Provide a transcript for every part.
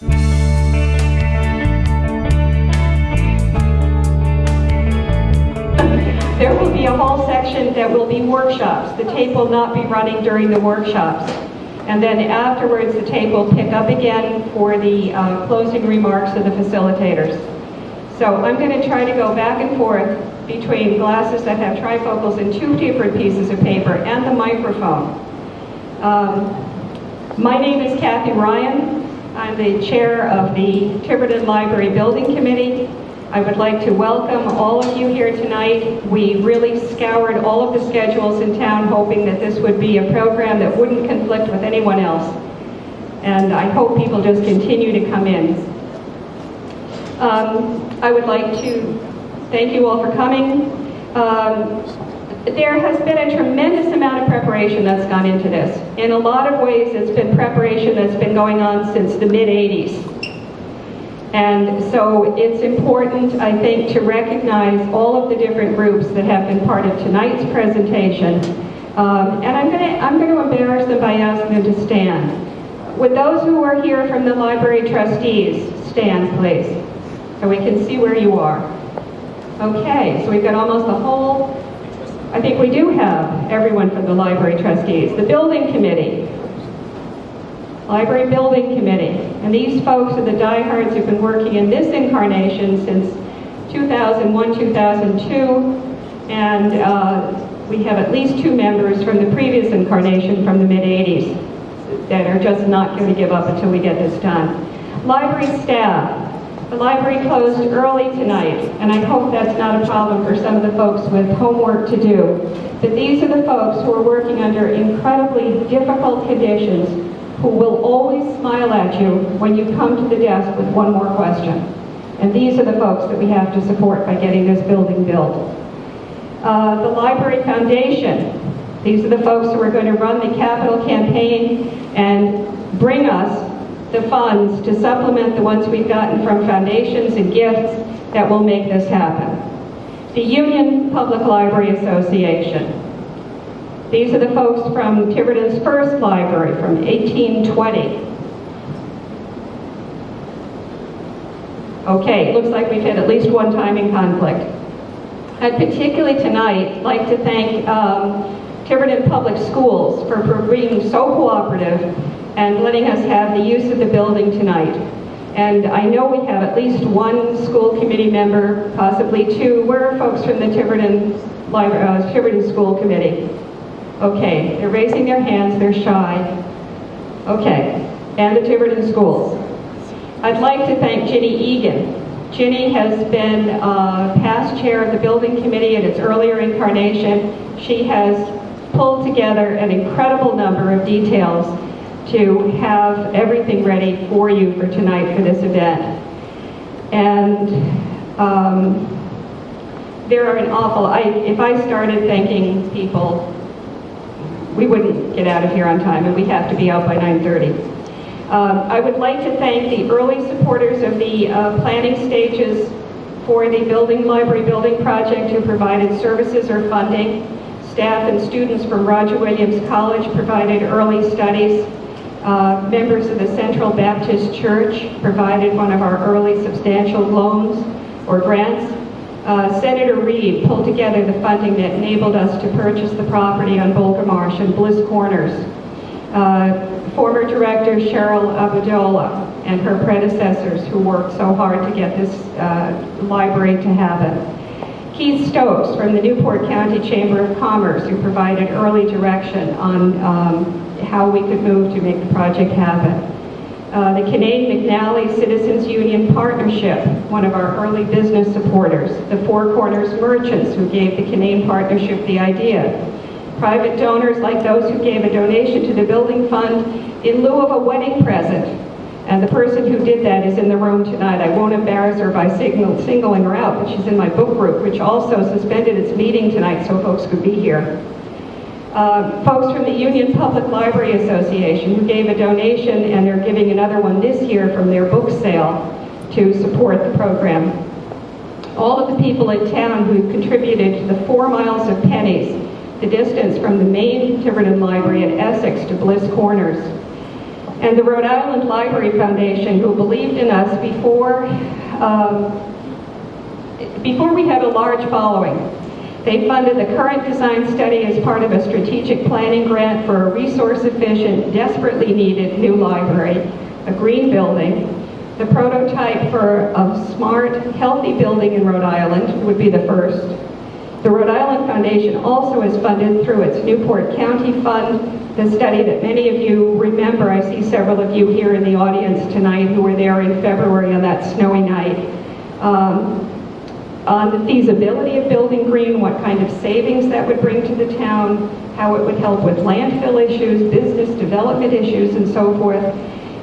There will be a whole section that will be workshops. The tape will not be running during the workshops. And then afterwards, the tape will pick up again for the closing remarks of the facilitators. So I'm going to try to go back and forth between glasses that have trifocals and 2 different pieces of paper and the microphone. My name is Kathy Ryan. I'm the chair of the Tiverton Library Building Committee. I would like to welcome all of you here tonight. We really scoured all of the schedules in town hoping that this would be a program that wouldn't conflict with anyone else. And I hope people just continue to come in. I would like to thank you all for coming. There has been a tremendous amount of preparation that's gone into this. In a lot of ways, it's been preparation that's been going on since the mid-'80s. And so it's important, I think, to recognize all of the different groups that have been part of tonight's presentation. And I'm going to embarrass them by asking them to stand. Would those who are here from the library trustees stand, please, so we can see where you are? Okay, so we've got almost the whole, I think we do have everyone from the library trustees. The building committee. Library Building Committee. And these folks are the diehards who've been working in this incarnation since 2001, 2002. And we have at least 2 members from the previous incarnation from the mid-'80s that are just not going to give up until we get this done. Library staff. The library closed early tonight, and I hope that's not a problem for some of the folks with homework to do. But these are the folks who are working under incredibly difficult conditions, who will always smile at you when you come to the desk with one more question. And these are the folks that we have to support by getting this building built. The Library Foundation. These are the folks who are going to run the capital campaign and bring us the funds to supplement the ones we've gotten from foundations and gifts that will make this happen. The Union Public Library Association. These are the folks from Tiverton's first library from 1820. Okay, looks like we've had at least one timing conflict. I'd particularly tonight like to thank Tiverton Public Schools for being so cooperative and letting us have the use of the building tonight. And I know we have at least 1 school committee member, possibly 2. Where are folks from the Tiverton School Committee? Okay, they're raising their hands, they're shy. Okay, and the Tiverton Schools. I'd like to thank Ginny Egan. Ginny has been past chair of the building committee in its earlier incarnation. She has pulled together an incredible number of details to have everything ready for you for tonight for this event. And there are an awful, if I started thanking people, we wouldn't get out of here on time, and we have to be out by 9:30. I would like to thank the early supporters of the planning stages for the library building project who provided services or funding. Staff and students from Roger Williams College provided early studies. Members of the Central Baptist Church provided one of our early substantial loans or grants. Senator Reed pulled together the funding that enabled us to purchase the property on Bolker Marsh and Bliss Corners. Former director Cheryl Abudola and her predecessors who worked so hard to get this library to happen. Keith Stokes from the Newport County Chamber of Commerce who provided early direction on how we could move to make the project happen. The Canadian McNally Citizens Union Partnership, one of our early business supporters. The Four Corners Merchants, who gave the Canadian Partnership the idea. Private donors like those who gave a donation to the building fund in lieu of a wedding present. And the person who did that is in the room tonight. I won't embarrass her by singling her out, but she's in my book group, which also suspended its meeting tonight so folks could be here. Folks from the Union Public Library Association who gave a donation, and they're giving another one this year from their book sale to support the program. All of the people in town who contributed to the 4 miles of pennies, the distance from the main Tiverton Library in Essex to Bliss Corners. And the Rhode Island Library Foundation, who believed in us before we had a large following. They funded the current design study as part of a strategic planning grant for a resource-efficient, desperately needed new library, a green building. The prototype for a smart, healthy building in Rhode Island would be the first. The Rhode Island Foundation also is funded through its Newport County Fund, the study that many of you remember. I see several of you here in the audience tonight who were there in February on that snowy night. On the feasibility of building green, what kind of savings that would bring to the town, how it would help with landfill issues, business development issues, and so forth.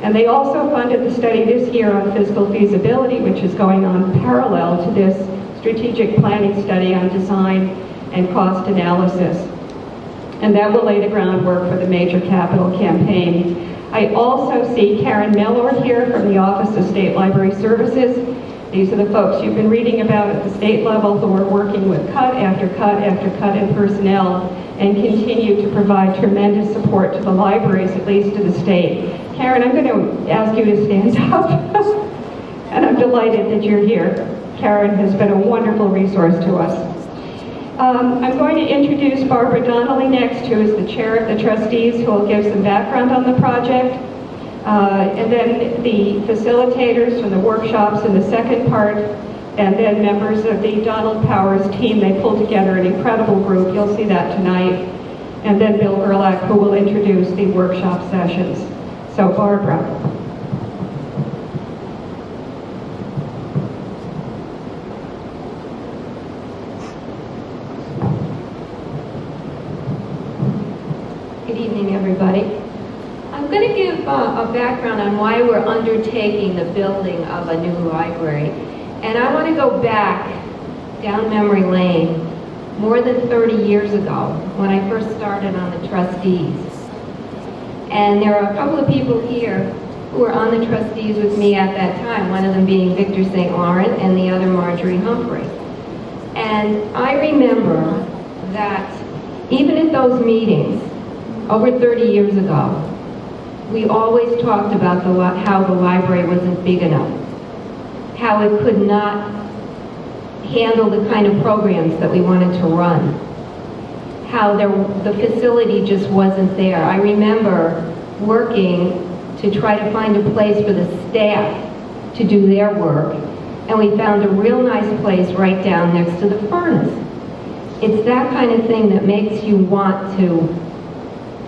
And they also funded the study this year on fiscal feasibility, which is going on parallel to this strategic planning study on design and cost analysis. And that will lay the groundwork for the major capital campaign. I also see Karen Mellor here from the Office of State Library Services. These are the folks you've been reading about at the state level who are working with cut after cut after cut in personnel and continue to provide tremendous support to the libraries, at least to the state. Karen, I'm going to ask you to stand up. And I'm delighted that you're here. Karen has been a wonderful resource to us. I'm going to introduce Barbara Donnelly next, who is the chair of the trustees, who will give some background on the project. And then the facilitators from the workshops in the second part, and then members of the Donald Powers team. They pulled together an incredible group. You'll see that tonight. And then Bill Gerlach, who will introduce the workshop sessions. So Barbara. Good evening, everybody. I'm going to give a background on why we're undertaking the building of a new library. And I want to go back down memory lane more than 30 years ago when I first started on the trustees. And there are a couple of people here who were on the trustees with me at that time, one of them being Victor St. Laurent and the other Marjorie Humphrey. And I remember that even at those meetings, over 30 years ago, we always talked about how the library wasn't big enough, how it could not handle the kind of programs that we wanted to run, how the facility just wasn't there. I remember working to try to find a place for the staff to do their work, and we found a real nice place right down next to the furnace. It's that kind of thing that makes you want to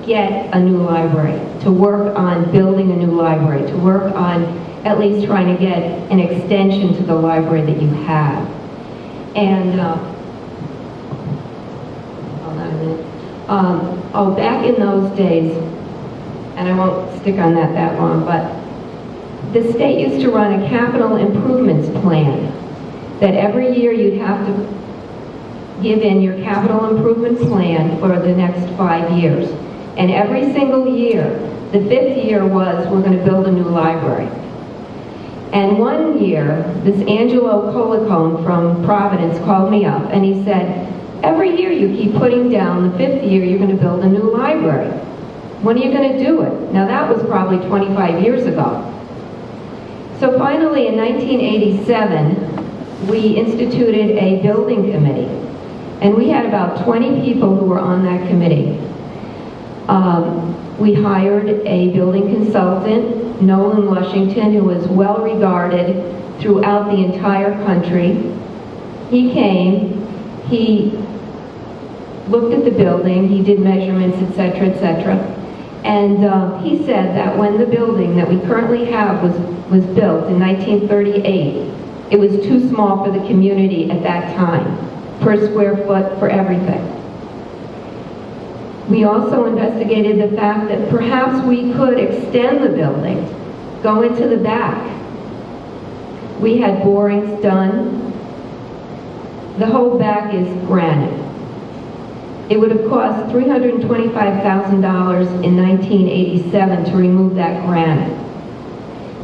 get a new library, to work on building a new library, to work on at least trying to get an extension to the library that you have. And, hold on a minute. Back in those days, and I won't stick on that long, but the state used to run a capital improvements plan that every year you'd have to give in your capital improvement plan for the next 5 years. And every single year, the 5th year was, we're going to build a new library. And one year, this Angelo Colicone from Providence called me up and he said, every year you keep putting down the 5th year you're going to build a new library. When are you going to do it? Now that was probably 25 years ago. So finally in 1987, we instituted a building committee. And we had about 20 people who were on that committee. We hired a building consultant, Nolan Lushington, who was well regarded throughout the entire country. He came, he looked at the building, he did measurements, etc., etc. And he said that when the building that we currently have was built in 1938, it was too small for the community at that time, per square foot, for everything. We also investigated the fact that perhaps we could extend the building, go into the back. We had borings done. The whole back is granite. It would have cost $325,000 in 1987 to remove that granite.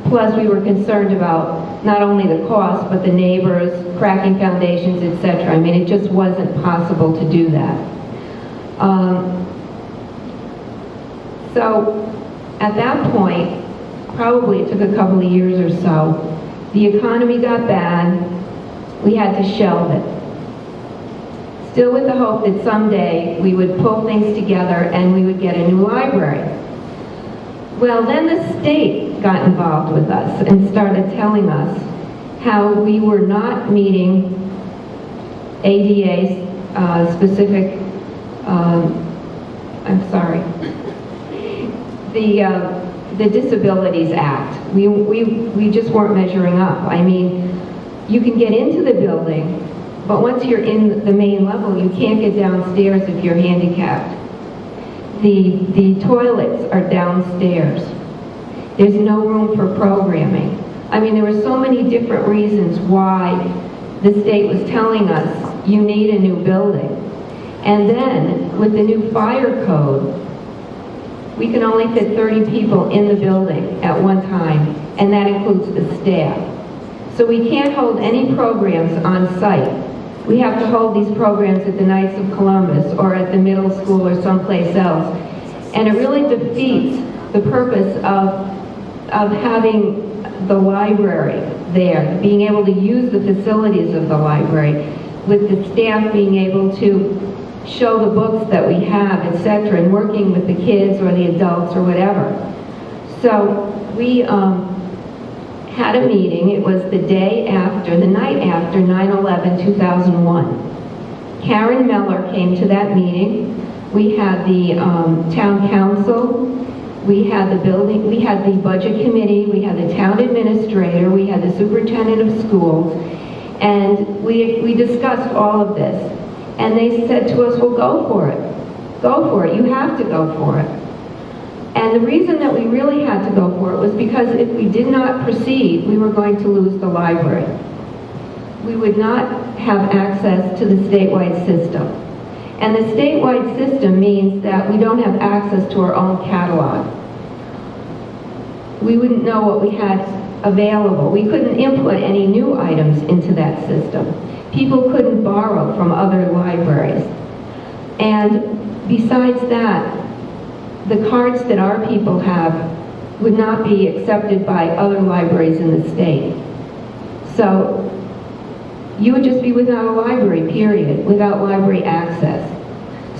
Plus, we were concerned about not only the cost, but the neighbors, cracking foundations, etc. I mean, it just wasn't possible to do that. So At that point, probably it took a couple of years or so, the economy got bad, we had to shelve it. Still with the hope that someday we would pull things together and we would get a new library. Well, then the state got involved with us and started telling us how we were not meeting ADA specific, the Disabilities Act. We just weren't measuring up. I mean, you can get into the building, but once you're in the main level, you can't get downstairs if you're handicapped. The toilets are downstairs. There's no room for programming. I mean, there were so many different reasons why the state was telling us, you need a new building. And then, with the new fire code, we can only fit 30 people in the building at one time, and that includes the staff. So we can't hold any programs on site. We have to hold these programs at the Knights of Columbus or at the middle school or someplace else. And it really defeats the purpose of having the library there, being able to use the facilities of the library, with the staff being able to show the books that we have, etc., and working with the kids or the adults or whatever. So we had a meeting. It was the night after 9/11/2001. Karen Miller came to that meeting. We had the town council, we had the building, we had the budget committee, we had the town administrator, we had the superintendent of schools, and we discussed all of this. And they said to us, well, go for it. Go for it. You have to go for it. And the reason that we really had to go for it was because if we did not proceed, we were going to lose the library. We would not have access to the statewide system. And the statewide system means that we don't have access to our own catalog. We wouldn't know what we had available. We couldn't input any new items into that system. People couldn't borrow from other libraries. And besides that, the cards that our people have would not be accepted by other libraries in the state. So you would just be without a library, period, without library access.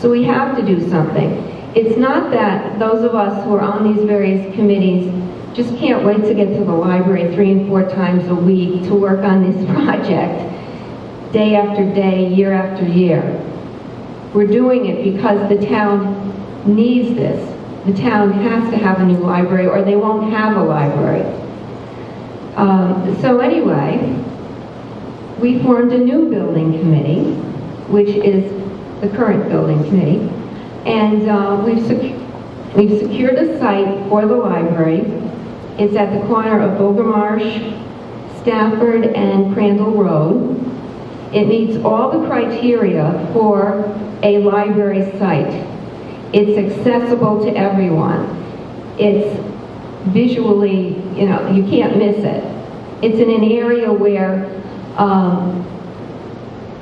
So we have to do something. It's not that those of us who are on these various committees just can't wait to get to the library 3 and 4 times a week to work on this project, day after day, year after year. We're doing it because the town needs this. The town has to have a new library or they won't have a library. So anyway, we formed a new building committee, which is the current building committee, and we've secured a site for the library. It's at the corner of Bogermarsh, Stafford, and Crandall Road. It meets all the criteria for a library site. It's accessible to everyone. It's visually, you can't miss it. It's in an area where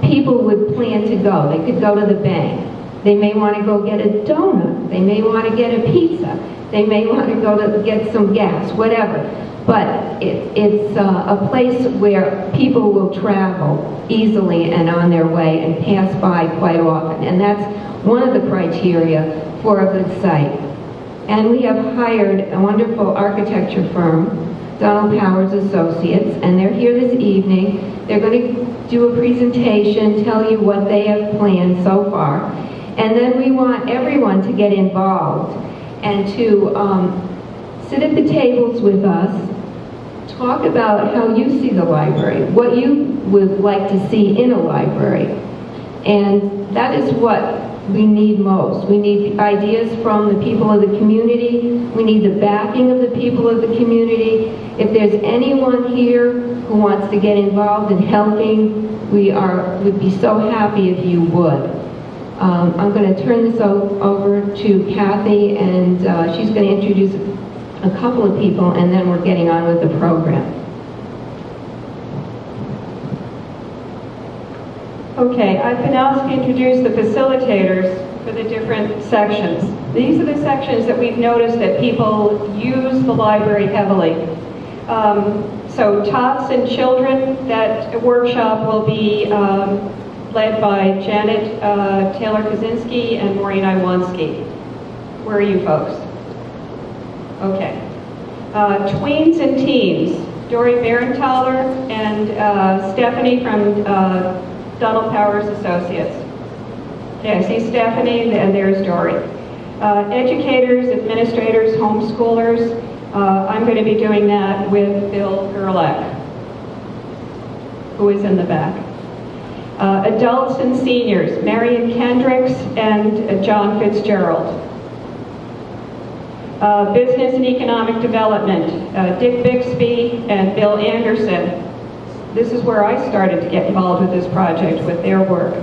people would plan to go. They could go to the bank. They may want to go get a donut. They may want to get a pizza. They may want to go to get some gas, whatever. But it's a place where people will travel easily and on their way and pass by quite often. And that's one of the criteria for a good site. And we have hired a wonderful architecture firm, Donald Powers Associates, and they're here this evening. They're going to do a presentation, tell you what they have planned so far. And then we want everyone to get involved and to sit at the tables with us, talk about how you see the library, what you would like to see in a library. And that is what we need most. We need ideas from the people of the community. We need the backing of the people of the community. If there's anyone here who wants to get involved in helping, would be so happy if you would. I'm going to turn this over to Kathy, and she's going to introduce a couple of people, and then we're getting on with the program. Okay, I've been asked to introduce the facilitators for the different sections. These are the sections that we've noticed that people use the library heavily. So Tots and Children, that workshop will be led by Janet Taylor-Kaczynski and Maureen Iwanski. Where are you folks? Okay. Tweens and Teens, Dory Barenthaler and Stephanie from Donald Powers Associates. Yeah, I see Stephanie, and there's Dory. Educators, administrators, homeschoolers, I'm going to be doing that with Bill Gerlach, who is in the back. Adults and seniors, Marion Kendricks and John Fitzgerald. Business and economic development, Dick Bixby and Bill Anderson. This is where I started to get involved with this project, with their work.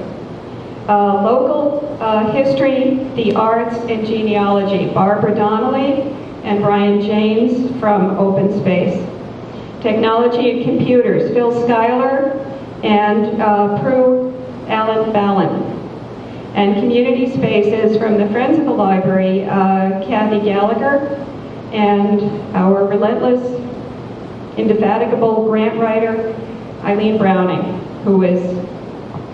Local history, the arts, and genealogy, Barbara Donnelly and Brian James from Open Space. Technology and computers, Phil Schuyler and Prue Allen Fallon. And community spaces from the Friends of the Library, Kathy Gallagher, and our relentless, indefatigable grant writer, Eileen Browning, who is,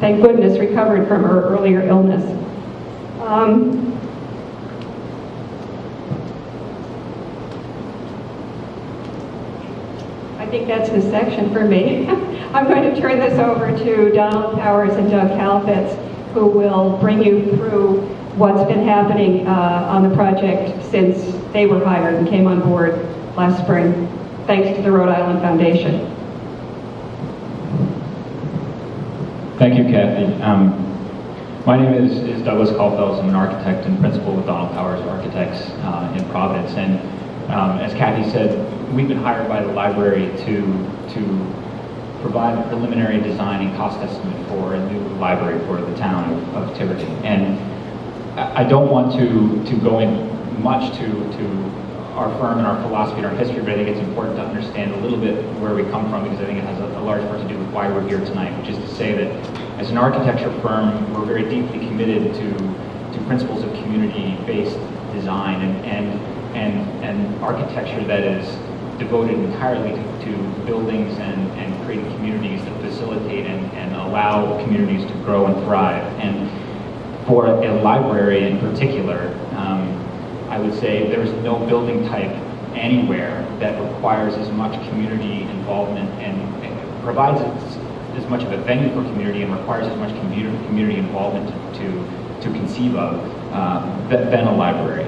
thank goodness, recovered from her earlier illness. I think that's the section for me. I'm going to turn this over to Donald Powers and Doug Kalfitz, who will bring you through what's been happening on the project since they were hired and came on board last spring, thanks to the Rhode Island Foundation. Thank you, Kathy. My name is Douglas Kalfitz. I'm an architect and principal with Donald Powers Architects in Providence. And as Kathy said, we've been hired by the library to provide a preliminary design and cost estimate for a new library for the town of Tiverton. And I don't want to go in much to our firm and our philosophy and our history, but I think it's important to understand a little bit where we come from, because I think it has a large part to do with why we're here tonight, which is to say that as an architecture firm, we're very deeply committed to principles of community-based design and architecture that is devoted entirely to buildings and creating communities that facilitate and allow communities to grow and thrive. And for a library in particular, I would say there's no building type anywhere that requires as much community involvement and provides as much of a venue for community and requires as much community involvement to conceive of than a library.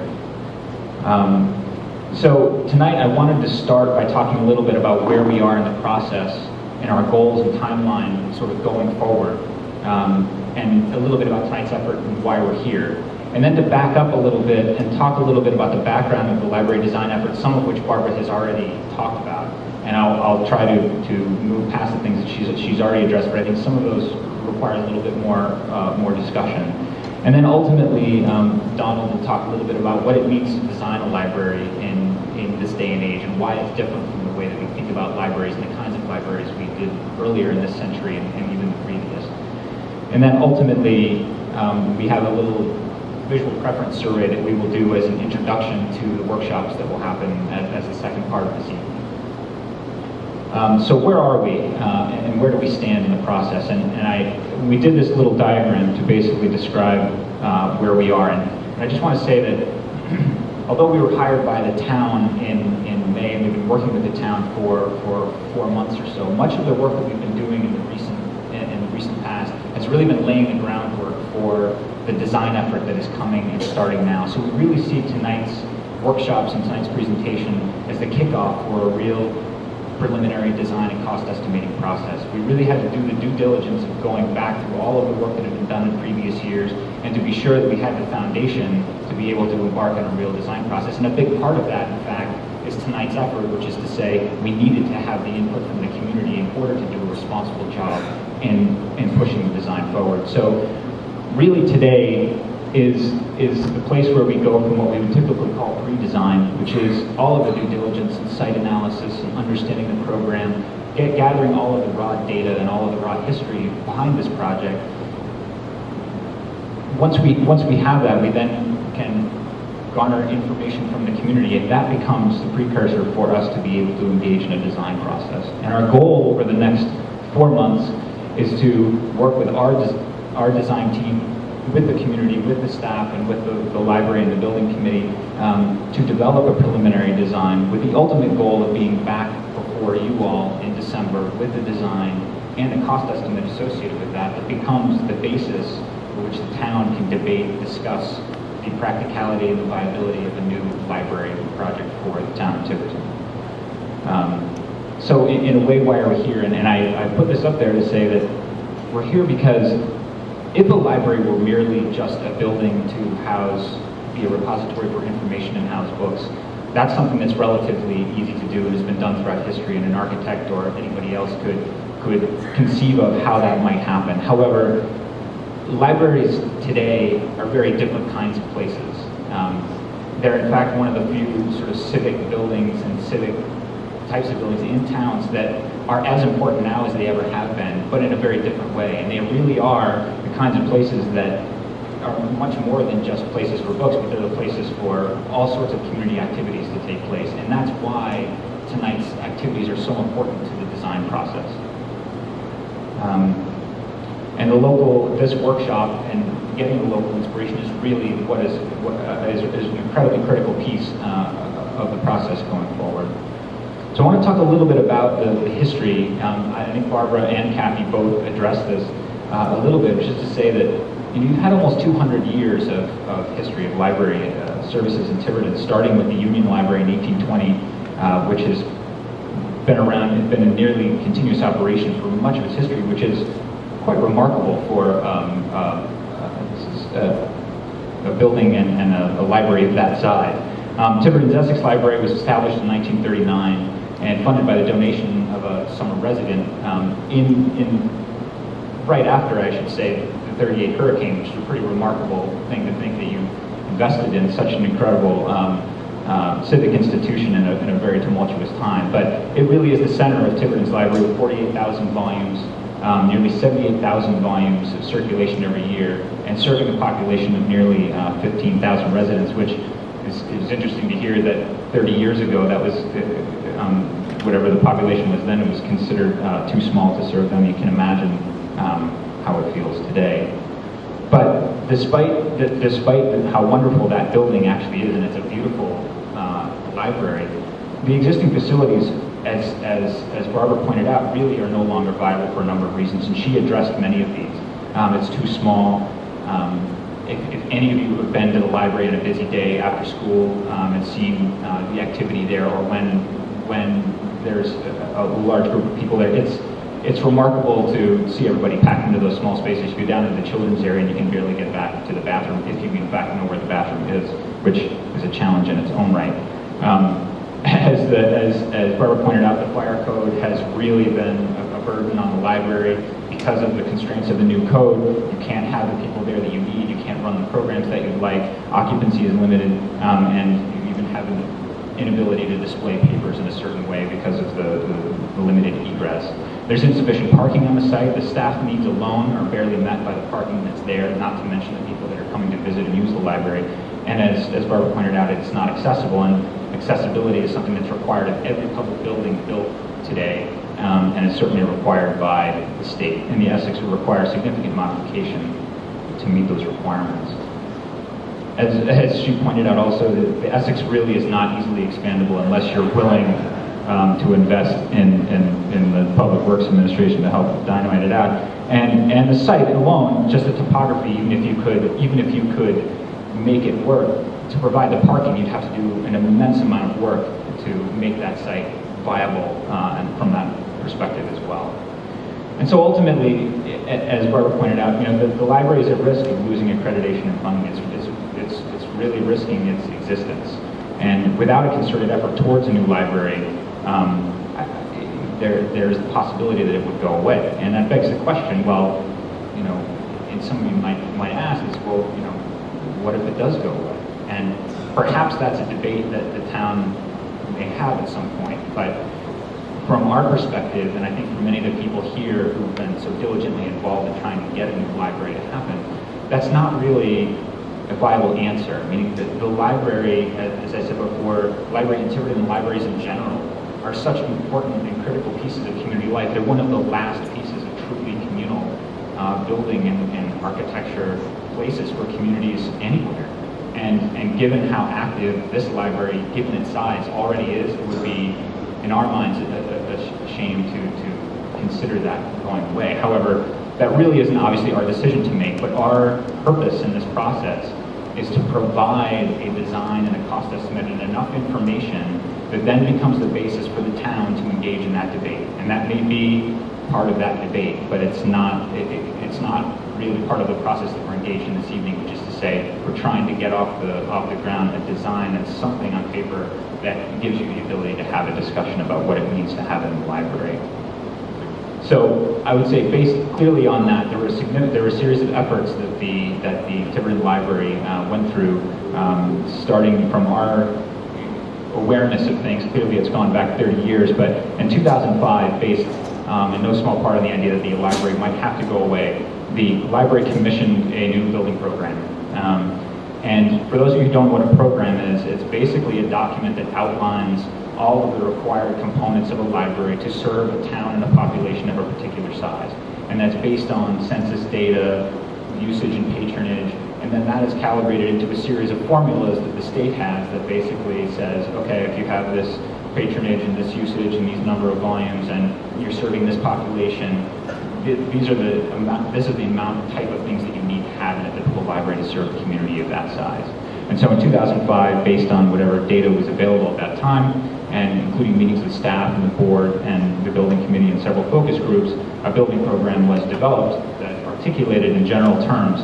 So tonight I wanted to start by talking a little bit about where we are in the process and our goals and timeline sort of going forward, and a little bit about tonight's effort and why we're here. And then to back up a little bit and talk a little bit about the background of the library design effort, some of which Barbara has already talked about. And I'll try to move past the things that she's already addressed, but I think some of those require a little bit more discussion. And then ultimately, Donald will talk a little bit about what it means to design a library in this day and age, and why it's different from the way that we think about libraries and the kinds of libraries we did earlier in this century and even the previous. And then ultimately, we have a little visual preference survey that we will do as an introduction to the workshops that will happen as the second part of this evening. So where are we, and where do we stand in the process? And we did this little diagram to basically describe where we are. And I just want to say that although we were hired by the town in May, and we've been working with the town for 4 months or so, much of the work that we've been doing in the recent past has really been laying the groundwork for the design effort that is coming and starting now. So we really see tonight's workshops and tonight's presentation as the kickoff for a real preliminary design and cost estimating process. We really had to do the due diligence of going back through all of the work that had been done in previous years, and to be sure that we had the foundation to be able to embark on a real design process. And a big part of that, in fact, is tonight's effort, which is to say we needed to have the input from the community in order to do a responsible job in pushing the design forward. So really today is the place where we go from what we would typically call pre-design, which is all of the due diligence and site analysis and understanding the program, gathering all of the raw data and all of the raw history behind this project. Once we have that, we then can garner information from the community, and that becomes the precursor for us to be able to engage in a design process. And our goal over the next 4 months is to work with our design team, with the community, with the staff, and with the library and the building committee to develop a preliminary design with the ultimate goal of being back before you all in December with the design and the cost estimate associated with that becomes the basis for which the town can debate, discuss the practicality and the viability of a new library project for the town of Tiverton. So in a way, why are we here? And I put this up there to say that we're here because if a library were merely just a building to be a repository for information and house books, that's something that's relatively easy to do and has been done throughout history, and an architect or anybody else could conceive of how that might happen. However, libraries today are very different kinds of places. They're in fact one of the few sort of civic buildings and civic types of buildings in towns that are as important now as they ever have been, but in a very different way. And they really are the kinds of places that are much more than just places for books, but they're the places for all sorts of community activities to take place. And that's why tonight's activities are so important to the design process. And this workshop and getting the local inspiration is really what is an incredibly critical piece of the process going forward. So I want to talk a little bit about the history. I think Barbara and Kathy both addressed this a little bit, which is to say that you've had almost 200 years of history of library services in Tiverton, starting with the Union Library in 1820, which has been around and been in nearly continuous operation for much of its history, which is quite remarkable for a building and a library of that size. Tiverton's Essex Library was established in 1939 and funded by the donation of a summer resident right after, I should say, the 38 hurricane, which is a pretty remarkable thing to think that you invested in such an incredible civic institution in a very tumultuous time. But it really is the center of Tiverton's library with 48,000 volumes, nearly 78,000 volumes of circulation every year, and serving a population of nearly 15,000 residents, which is interesting to hear that 30 years ago that was, whatever the population was then, it was considered too small to serve them. You can imagine how it feels today. But despite how wonderful that building actually is, and it's a beautiful library, the existing facilities, as Barbara pointed out, really are no longer viable for a number of reasons, and she addressed many of these. It's too small. If any of you have been to the library on a busy day after school and seen the activity there, or when there's a large group of people there, it's remarkable to see everybody packed into those small spaces. You go down to the children's area and you can barely get back to the bathroom, if you in fact know where the bathroom is, which is a challenge in its own right. As Barbara pointed out, the fire code has really been a burden on the library. Because of the constraints of the new code, you can't have the people there that you need, you can't run the programs that you'd like, occupancy is limited, and you even have an inability to display papers in a certain way because of the limited egress. There's insufficient parking on the site. The staff needs alone are barely met by the parking that's there, not to mention the people that are coming to visit and use the library. And as Barbara pointed out, it's not accessible, and accessibility is something that's required of every public building built today. And it's certainly required by the state. And the Essex will require significant modification to meet those requirements. As she pointed out also, the Essex really is not easily expandable unless you're willing to invest in the Public Works Administration to help dynamite it out. And the site alone, just the topography, even if you could make it work, to provide the parking, you'd have to do an immense amount of work to make that site viable, and from that perspective as well. And so ultimately, as Barbara pointed out, the library is at risk of losing accreditation and funding. It's really risking its existence. And without a concerted effort towards a new library, there's the possibility that it would go away. And that begs the question, well, and some of you might ask is, well, what if it does go away? And perhaps that's a debate that the town may have at some point, but from our perspective, and I think for many of the people here who've been so diligently involved in trying to get a new library to happen, that's not really a viable answer. Meaning that the library, as I said before, library in Tiverton and libraries in general are such important and critical pieces of community life. They're one of the last pieces of truly communal building and architecture places for communities anywhere. And given how active this library, given its size, already is, it would be, in our minds, a shame to consider that going away. However, that really isn't obviously our decision to make, but our purpose in this process is to provide a design and a cost estimate and enough information that then becomes the basis for the town to engage in that debate. And that may be part of that debate, but it's not really part of the process that we're engaged in this evening, which is to say we're trying to get off the ground a design that's something on paper that gives you the ability to have a discussion about what it means to have in the library. So I would say, based clearly on that, there were a series of efforts that the Tiverton Library went through, starting from our awareness of things. Clearly, it's gone back 30 years, but in 2005, based in no small part on the idea that the library might have to go away, the library commissioned a new building program. And for those of you who don't know what a program is, it's basically a document that outlines all of the required components of a library to serve a town and a population of a particular size. And that's based on census data, usage and patronage, and then that is calibrated into a series of formulas that the state has that basically says, okay, if you have this patronage and this usage and these number of volumes and you're serving this population, this is the amount, type of things that you need to have in a typical library to serve a community of that size. And so in 2005, based on whatever data was available at that time, and including meetings with staff and the board and the building committee and several focus groups, a building program was developed that articulated in general terms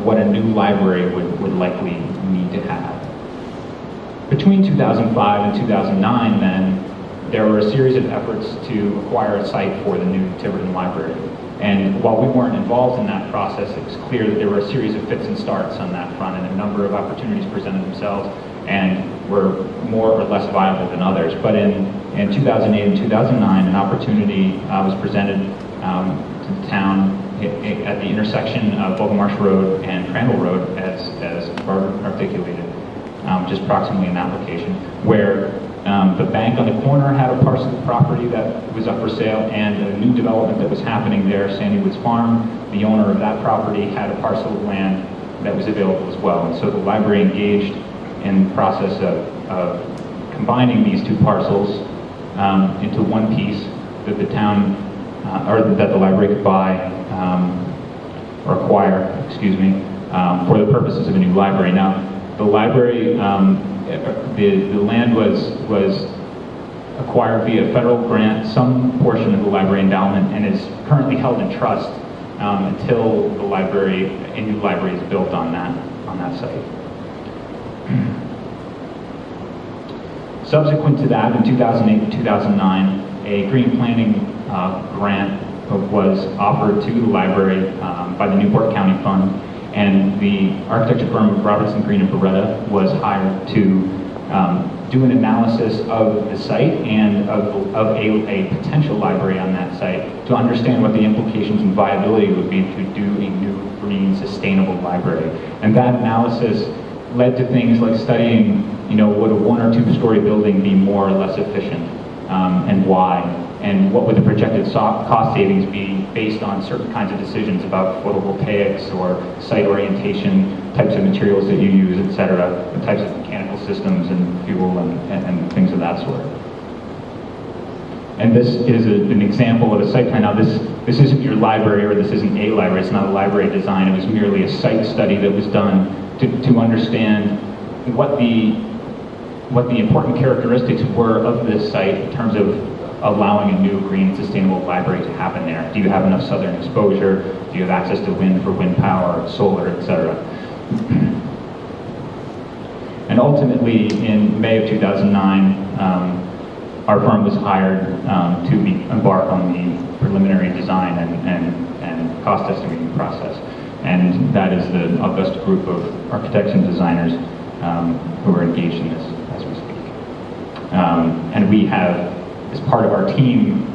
what a new library would likely need to have. Between 2005 and 2009, then, there were a series of efforts to acquire a site for the new Tiverton Library. And while we weren't involved in that process, it was clear that there were a series of fits and starts on that front, and a number of opportunities presented themselves and were more or less viable than others. But in 2008 and 2009, an opportunity was presented to the town at the intersection of Bogamarsh Road and Crandall Road, as Barbara articulated, just proximally in that location, where the bank on the corner had a parcel of property that was up for sale, and a new development that was happening there, Sandy Woods Farm. The owner of that property had a parcel of land that was available as well. And so the library engaged in the process of combining these two parcels into one piece that the town, or that the library could buy or acquire, for the purposes of a new library. Now, the library, the land was acquired via federal grant, some portion of the library endowment, and is currently held in trust until the library, a new library is built on that site. Subsequent to that, in 2008 and 2009, a green planning grant was offered to the library by the Newport County Fund, and the architecture firm of Robertson, Green and Beretta was hired to do an analysis of the site and of a potential library on that site to understand what the implications and viability would be to do a new, green, sustainable library. And that analysis led to things like studying, would a 1 or 2 story building be more or less efficient, and why? And what would the projected cost savings be based on certain kinds of decisions about photovoltaics or site orientation, types of materials that you use, et cetera, the types of mechanical systems and fuel and things of that sort. And this is an example of a site plan. Now this isn't your library, or this isn't a library, it's not a library design, it was merely a site study that was done to understand what the important characteristics were of this site in terms of allowing a new, green, sustainable library to happen there. Do you have enough southern exposure? Do you have access to wind for wind power, solar, etc.? And ultimately, in May of 2009, our firm was hired to embark on the preliminary design and cost estimating process. And that is the august group of architects and designers who are engaged in this as we speak. And we have as part of our team,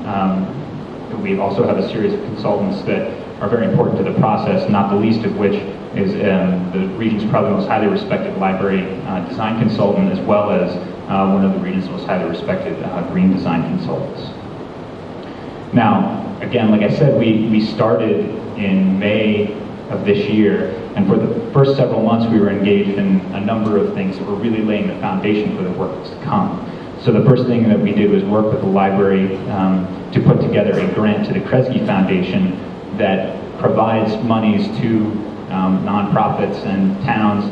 we also have a series of consultants that are very important to the process, not the least of which is the region's probably most highly respected library design consultant, as well as one of the region's most highly respected green design consultants. Now, again, like I said, we started in May of this year, and for the first several months we were engaged in a number of things that were really laying the foundation for the work that's to come. So the first thing that we did was work with the library to put together a grant to the Kresge Foundation that provides monies to nonprofits and towns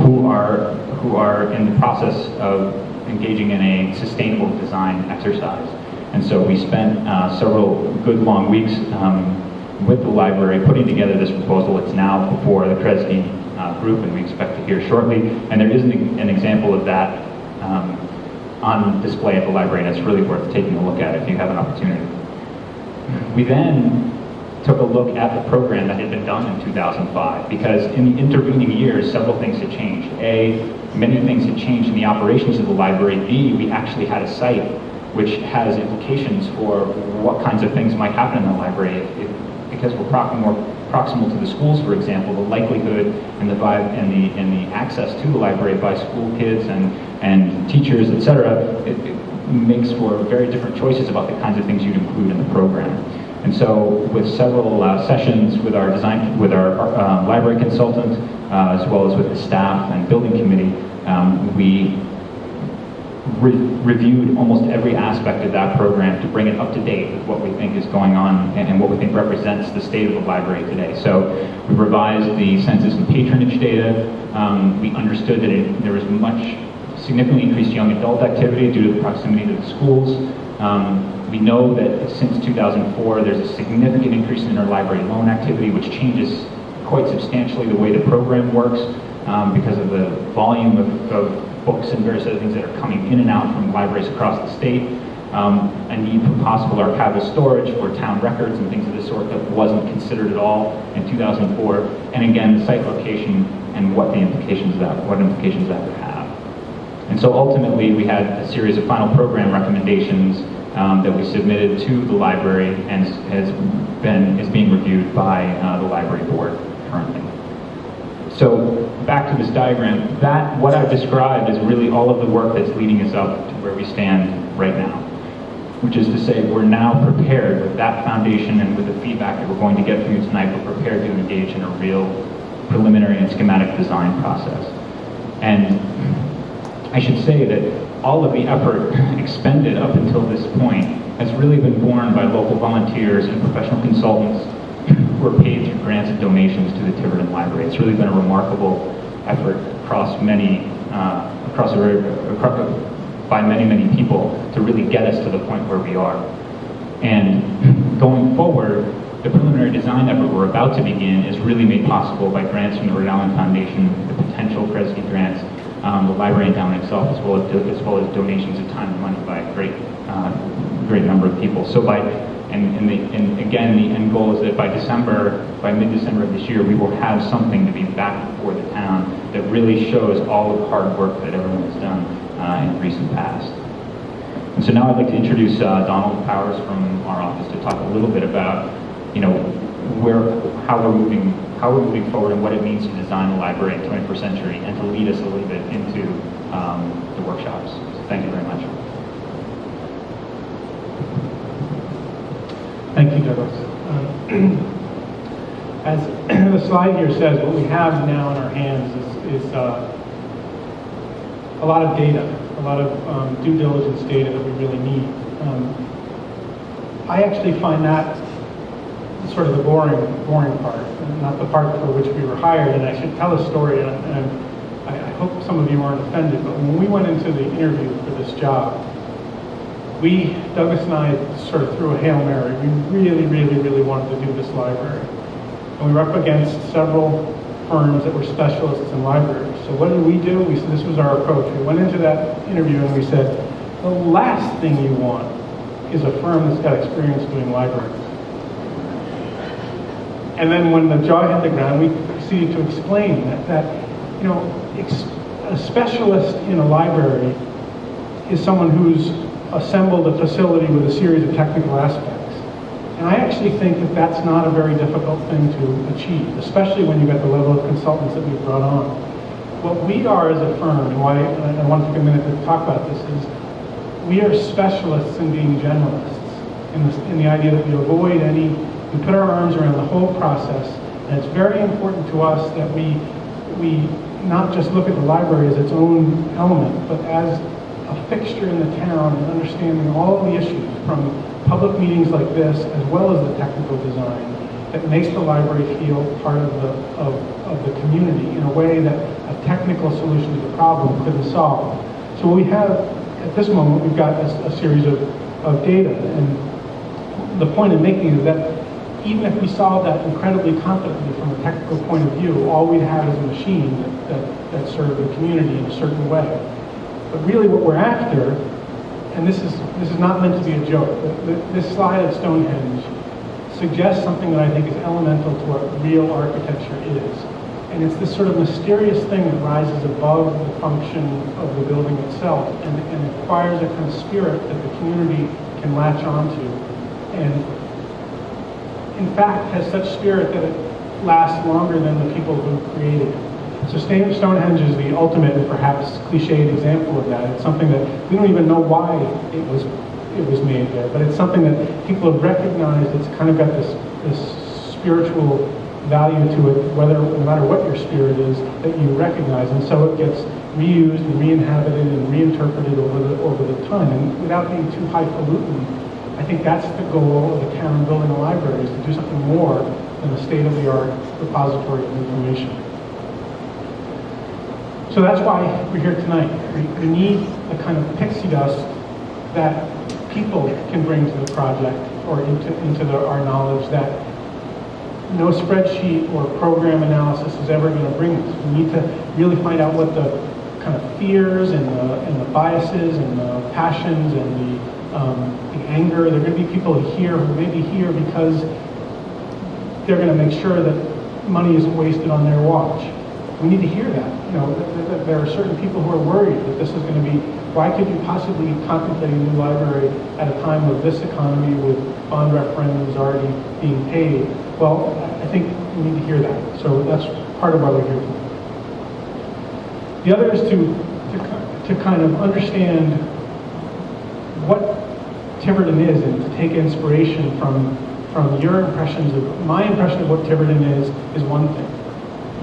who are in the process of engaging in a sustainable design exercise. And so we spent several good long weeks with the library putting together this proposal. It's now before the Kresge group, and we expect to hear shortly. And there is an example of that on display at the library, and it's really worth taking a look at if you have an opportunity. We then took a look at the program that had been done in 2005, because in the intervening years, several things had changed. A, many things had changed in the operations of the library. B, we actually had a site which has implications for what kinds of things might happen in the library. Because we're more proximal to the schools, for example, the likelihood and the vibe and the access to the library by school kids and teachers, etc., it makes for very different choices about the kinds of things you'd include in the program. And so, with several sessions with our library consultant, as well as with the staff and building committee, we reviewed almost every aspect of that program to bring it up to date with what we think is going on and what we think represents the state of the library today. So we revised the census and patronage data. We understood that there was much significantly increased young adult activity due to the proximity to the schools. We know that since 2004, there's a significant increase in interlibrary loan activity, which changes quite substantially the way the program works because of the volume of books and various other things that are coming in and out from libraries across the state. A need for possible archival storage for town records and things of this sort that wasn't considered at all in 2004. And again, the site location and what implications that would have. And so ultimately, we had a series of final program recommendations that we submitted to the library and is being reviewed by the library board currently. So back to this diagram, what I've described is really all of the work that's leading us up to where we stand right now, which is to say we're now prepared with that foundation and with the feedback that we're going to get from you tonight. We're prepared to engage in a real preliminary and schematic design process. And I should say that all of the effort expended up until this point has really been borne by local volunteers and professional consultants who are paid through grants and donations to the Tiverton Library. It's really been a remarkable effort by many people to really get us to the point where we are. And going forward, the preliminary design effort we're about to begin is really made possible by grants from the Rhode Island Foundation, the potential Kresge grants, the library endowment itself, as well as donations of time and money by a great number of people. So and again, the end goal is that by mid-December of this year, we will have something to be back before the town that really shows all the hard work that everyone has done in the recent past. And so now I'd like to introduce Donald Powers from our office to talk a little bit about, how we're moving forward and what it means to design a library in the 21st century, and to lead us a little bit into the workshops. So thank you very much. Thank you, Douglas. As the slide here says, what we have now in our hands is a lot of data, a lot of due diligence data that we really need. I actually find that sort of the boring part, not the part for which we were hired. And I should tell a story, and I hope some of you aren't offended, but when we went into the interview for this job, Douglas and I sort of threw a Hail Mary. We really wanted to do this library. And we were up against several firms that were specialists in libraries. So what did we do? We said this was our approach. We went into that interview and we said, the last thing you want is a firm that's got experience doing libraries. And then when the jaw hit the ground, we proceeded to explain that a specialist in a library is someone who's assembled a facility with a series of technical aspects. And I actually think that that's not a very difficult thing to achieve, especially when you've got the level of consultants that we've brought on. What we are as a firm, and why I want to take a minute to talk about this, is we are specialists in being generalists, in the idea that we avoid we put our arms around the whole process, and it's very important to us that we not just look at the library as its own element, but as a fixture in the town and understanding all of the issues from public meetings like this, as well as the technical design, that makes the library feel part of the community in a way that a technical solution to the problem couldn't solve. So what we have at this moment, we've got a series of data, and the point of making is that even if we solve that incredibly competently from a technical point of view, all we'd have is a machine that served the community in a certain way. But really what we're after, and this is not meant to be a joke, this slide of Stonehenge suggests something that I think is elemental to what real architecture is. And it's this sort of mysterious thing that rises above the function of the building itself and acquires a kind of spirit that the community can latch onto. And in fact has such spirit that it lasts longer than the people who created it. So Stonehenge is the ultimate and perhaps cliched example of that. It's something that we don't even know why it was made there, but it's something that people have recognized. It's kind of got this spiritual value to it, no matter what your spirit is, that you recognize, and so it gets reused and re-inhabited and reinterpreted over the time. And without being too highfalutin, I think that's the goal of the town building a library, is to do something more than a state-of-the-art repository of information. So that's why we're here tonight. We need the kind of pixie dust that people can bring to the project or into our knowledge that no spreadsheet or program analysis is ever going to bring us. We need to really find out what the kind of fears and the biases and the passions and the anger. There are going to be people here who may be here because they're going to make sure that money isn't wasted on their watch. We need to hear that. That there are certain people who are worried that this is going to be, why could you possibly contemplate a new library at a time of this economy with bond referendums already being paid? Well, I think we need to hear that. So that's part of why we're here tonight. The other is to kind of understand what Tiverton is and to take inspiration from your impressions of, my impression of what Tiverton is one thing.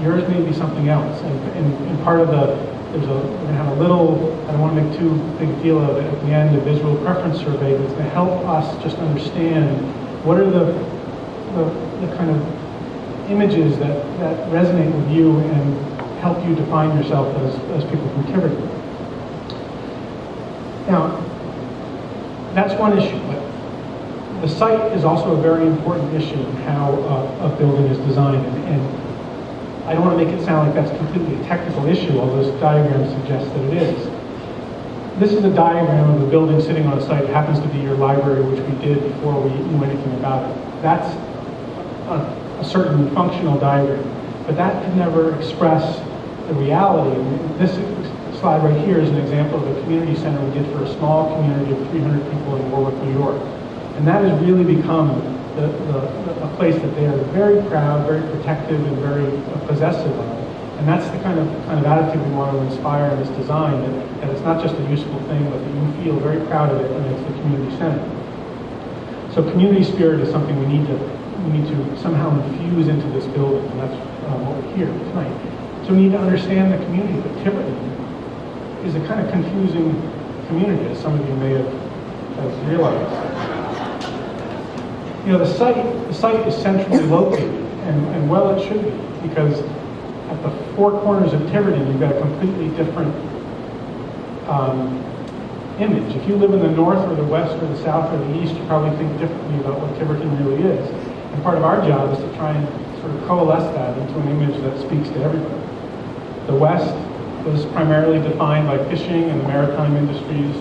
Yours may be something else, and part of we're going to have a little, I don't want to make too big a deal of it at the end, a visual preference survey that's going to help us just understand what are the kind of images that resonate with you and help you define yourself as people from Tiverton. Now, that's one issue, but the site is also a very important issue in how a building is designed, and I don't want to make it sound like that's completely a technical issue, although this diagram suggests that it is. This is a diagram of a building sitting on a site. It happens to be your library, which we did before we knew anything about it. That's a certain functional diagram, but that could never express the reality. And this slide right here is an example of a community center we did for a small community of 300 people in Warwick, New York. And that has really become a place that they are very proud, very protective, and very possessive of. And that's the kind of attitude we want to inspire in this design, that it's not just a useful thing, but that you feel very proud of it and it's the community center. So community spirit is something we need to somehow infuse into this building, and that's what we're here tonight. So we need to understand the community, but Tiverton is a kind of confusing community, as some of you may have realized. The site is centrally located, and well it should be, because at the four corners of Tiverton, you've got a completely different image. If you live in the north or the west or the south or the east, you probably think differently about what Tiverton really is. And part of our job is to try and sort of coalesce that into an image that speaks to everybody. The west was primarily defined by fishing and the maritime industries,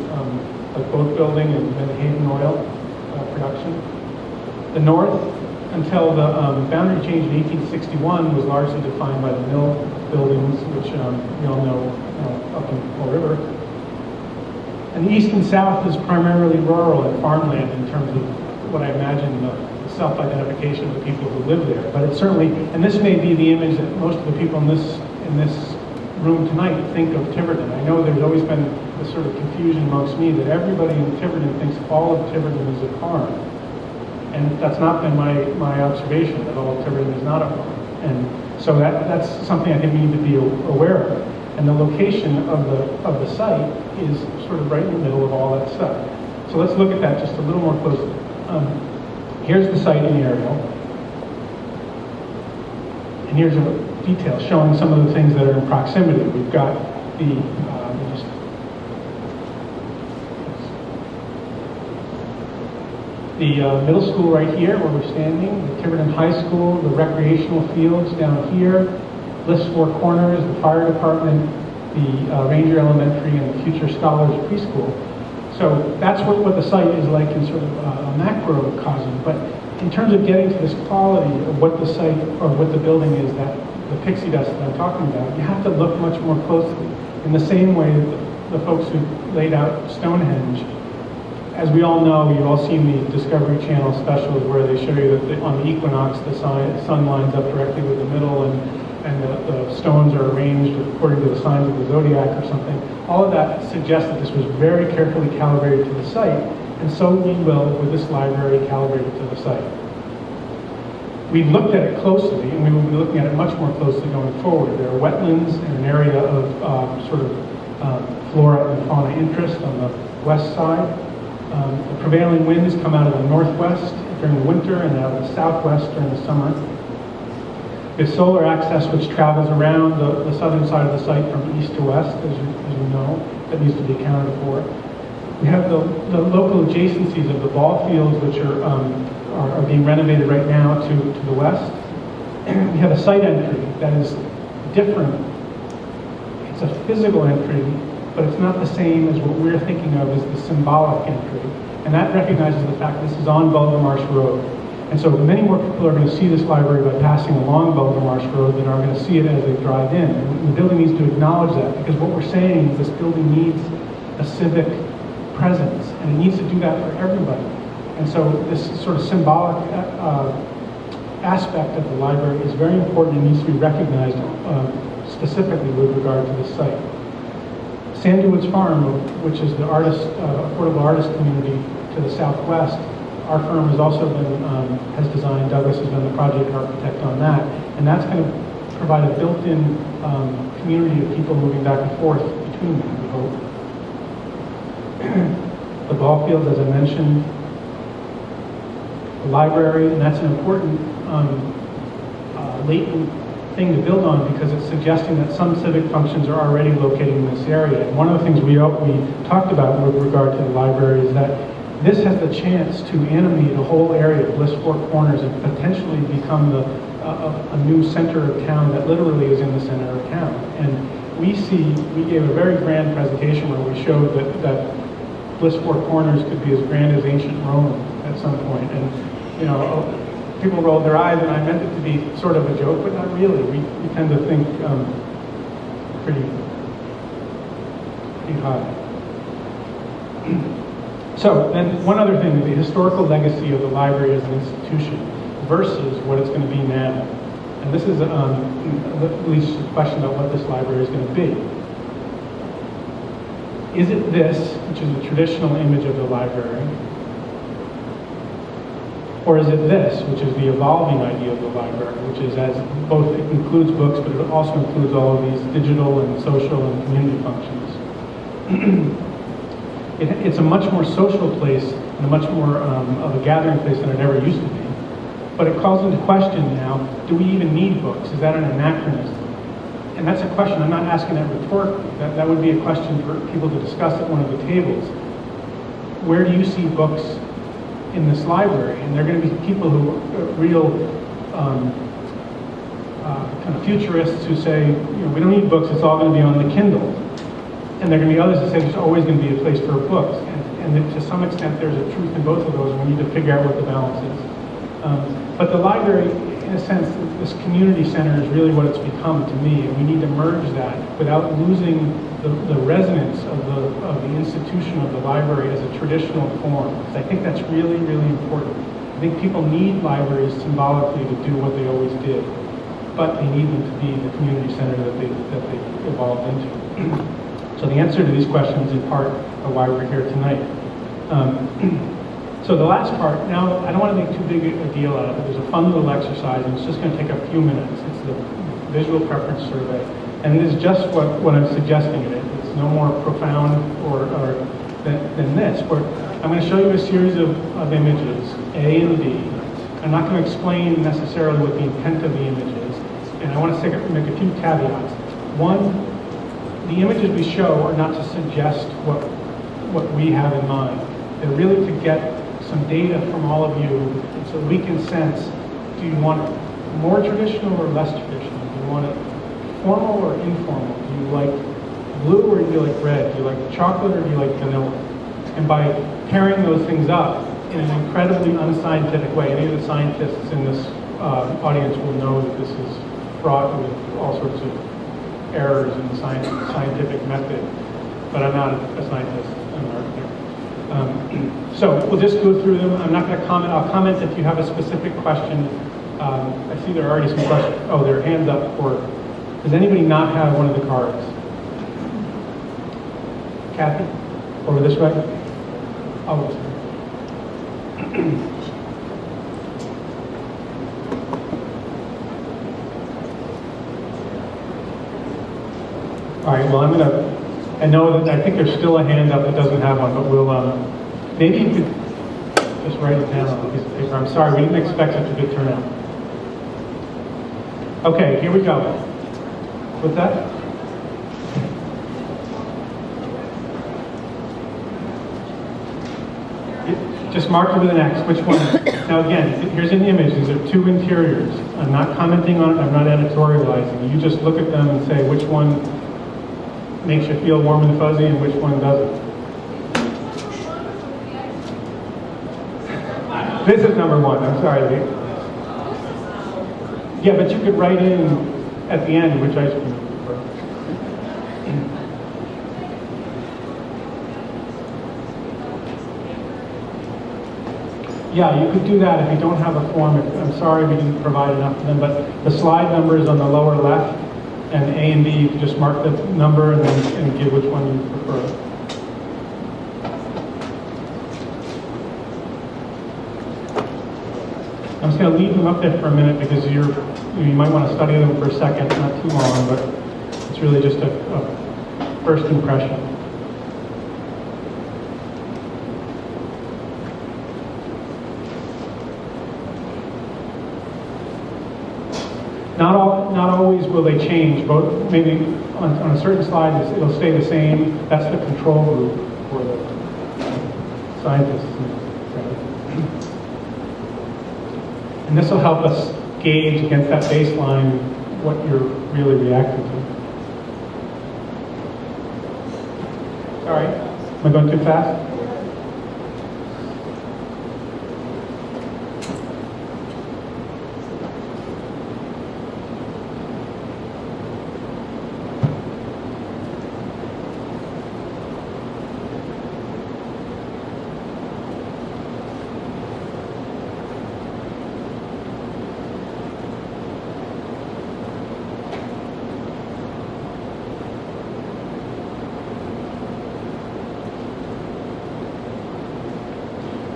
like boat building and Haven oil production. The north, until the boundary change in 1861, was largely defined by the mill buildings, which we all know up in Fall River. And the east and south is primarily rural and farmland in terms of what I imagine the self-identification of the people who live there. But it's certainly, and this may be the image that most of the people in this room tonight think of Tiverton. I know there's always been this sort of confusion amongst me that everybody in Tiverton thinks all of Tiverton is a farm. And that's not been my observation, that all of Tiverton is not a farm. And so that's something I think we need to be aware of. And the location of the site is sort of right in the middle of all that stuff. So let's look at that just a little more closely. Here's the site in aerial. And here's a detail showing some of the things that are in proximity. We've got the middle school right here where we're standing, the Tiverton High School, the recreational fields down here, Bliss Four Corners, the fire department, the Ranger Elementary, and the Future Scholars Preschool. So that's what the site is like in sort of a macrocosm. But in terms of getting to this quality of what the site or what the building is, that the pixie dust that I'm talking about, you have to look much more closely. In the same way that the folks who laid out Stonehenge, as we all know, you've all seen the Discovery Channel specials where they show you that on the equinox the sun lines up directly with the middle and the stones are arranged according to the signs of the zodiac or something. All of that suggests that this was very carefully calibrated to the site, and so we will with this library calibrated to the site. We've looked at it closely, and we will be looking at it much more closely going forward. There are wetlands and an area of flora and fauna interest on the west side. The prevailing winds come out of the northwest during the winter and out of the southwest during the summer. There's solar access which travels around the southern side of the site from east to west, as you know, that needs to be accounted for. We have the local adjacencies of the ball fields which are being renovated right now to the west. We have a site entry that is different. It's a physical entry, but it's not the same as what we're thinking of as the symbolic entry. And that recognizes the fact that this is on Marsh Road. And so many more people are going to see this library by passing along Marsh Road than are going to see it as they drive in. And the building needs to acknowledge that, because what we're saying is this building needs a civic presence, and it needs to do that for everybody. And so this sort of symbolic aspect of the library is very important and needs to be recognized specifically with regard to this site. Sandy Woods Farm, which is the affordable artist community to the southwest, our firm has also been, has designed, Douglas has been the project architect on that, and that's going to provide a built-in community of people moving back and forth between them, we hope. The ball fields, as I mentioned, the library, and that's an important latent thing to build on, because it's suggesting that some civic functions are already located in this area. And one of the things we talked about with regard to the library is that this has the chance to animate a whole area, Bliss Four Corners, and potentially become a new center of town that literally is in the center of town. And we gave a very grand presentation where we showed that Bliss Four Corners could be as grand as ancient Rome at some point. And, you know, people rolled their eyes, and I meant it to be sort of a joke, but not really. We tend to think pretty high. So then one other thing, the historical legacy of the library as an institution versus what it's going to be now. And this is at least a question about what this library is going to be. Is it this, which is the traditional image of the library? Or is it this, which is the evolving idea of the library, which is as both, it includes books, but it also includes all of these digital and social and community functions. It's a much more social place and a much more of a gathering place than it ever used to be. But it calls into question now, do we even need books? Is that an anachronism? And that's a question, I'm not asking that rhetorically. That would be a question for people to discuss at one of the tables. Where do you see books in this library? And there are going to be people who are real kind of futurists who say, you know, we don't need books, it's all going to be on the Kindle. And there are going to be others that say there's always going to be a place for books. And to some extent there's a truth in both of those, and we need to figure out what the balance is. But the library, in a sense, this community center is really what it's become to me, and we need to merge that without losing the resonance of the institution of the library as a traditional form. I think that's really, really important. I think people need libraries symbolically to do what they always did, but they need them to be the community center that they evolved into. So the answer to these questions in part are why we're here tonight. So the last part, now I don't want to make too big a deal out of it. There's a fun little exercise, and it's just going to take a few minutes. It's the visual preference survey. And it is just what I'm suggesting in it. It's no more profound than this, where I'm going to show you a series of images, A and B. I'm not going to explain necessarily what the intent of the image is, and I want to make a few caveats. One, the images we show are not to suggest what we have in mind. They're really to get some data from all of you so we can sense, do you want it more traditional or less traditional? Do you want it formal or informal? Do you like blue or do you like red? Do you like chocolate or do you like vanilla? And by pairing those things up in an incredibly unscientific way, any of the scientists in this audience will know that this is fraught with all sorts of errors in the scientific method, but I'm not a scientist, I'm an architect. So we'll just go through them. I'm not going to comment. I'll comment if you have a specific question. I see there are already some questions. Oh, there are hands up for, does anybody not have one of the cards? Kathy, over this way. Oh, all right, well, I know that I think there's still a hand up that doesn't have one, but we'll, maybe you could just write it down on a piece of paper. I'm sorry, we didn't expect such a good turnout. Okay, here we go. What's that? Just mark it with an X. Which one? Now again, here's an image. These are two interiors. I'm not commenting on it. I'm not editorializing. You just look at them and say which one makes you feel warm and fuzzy and which one doesn't. This is number one. I'm sorry. Yeah, but you could write in at the end which ice cream you prefer. Yeah, you could do that if you don't have a form. I'm sorry we didn't provide enough of them, but the slide number is on the lower left, and A and B, you can just mark the number and then give which one you prefer. I'm just going to leave them up there for a minute because you might want to study them for a second, not too long, but it's really just a first impression. Not always will they change, but maybe on a certain slide it'll stay the same. That's the control group for the scientists. And this will help us gauge against that baseline what you're really reacting to. Sorry, am I going too fast?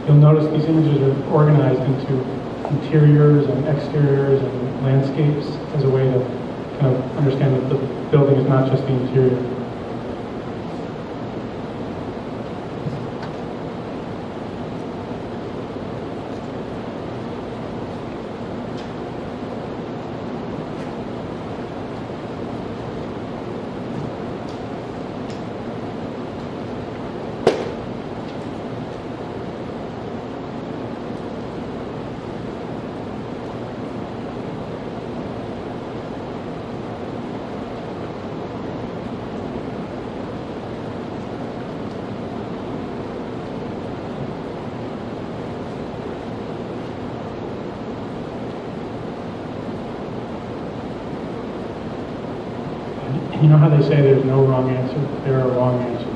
You'll notice these images are organized into interiors and exteriors and landscapes as a way to kind of understand that the building is not just the interior. You know how they say there's no wrong answer? There are wrong answers.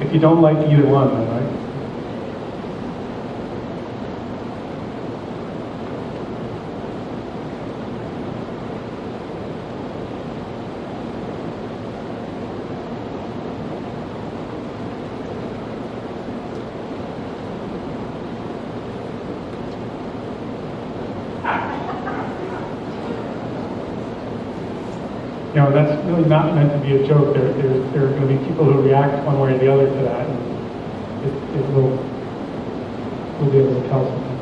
If you don't like either one, then right? You know, that's really not meant to be a joke. There are going to be people who react one way or the other to that, and we'll be able to tell something.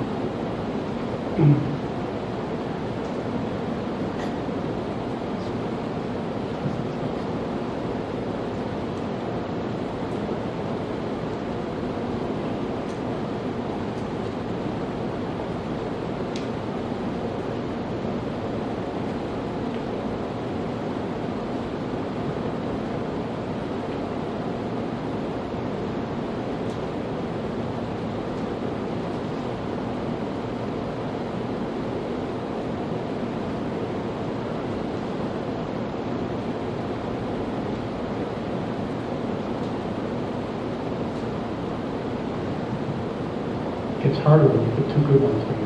It's harder when you put two good ones together.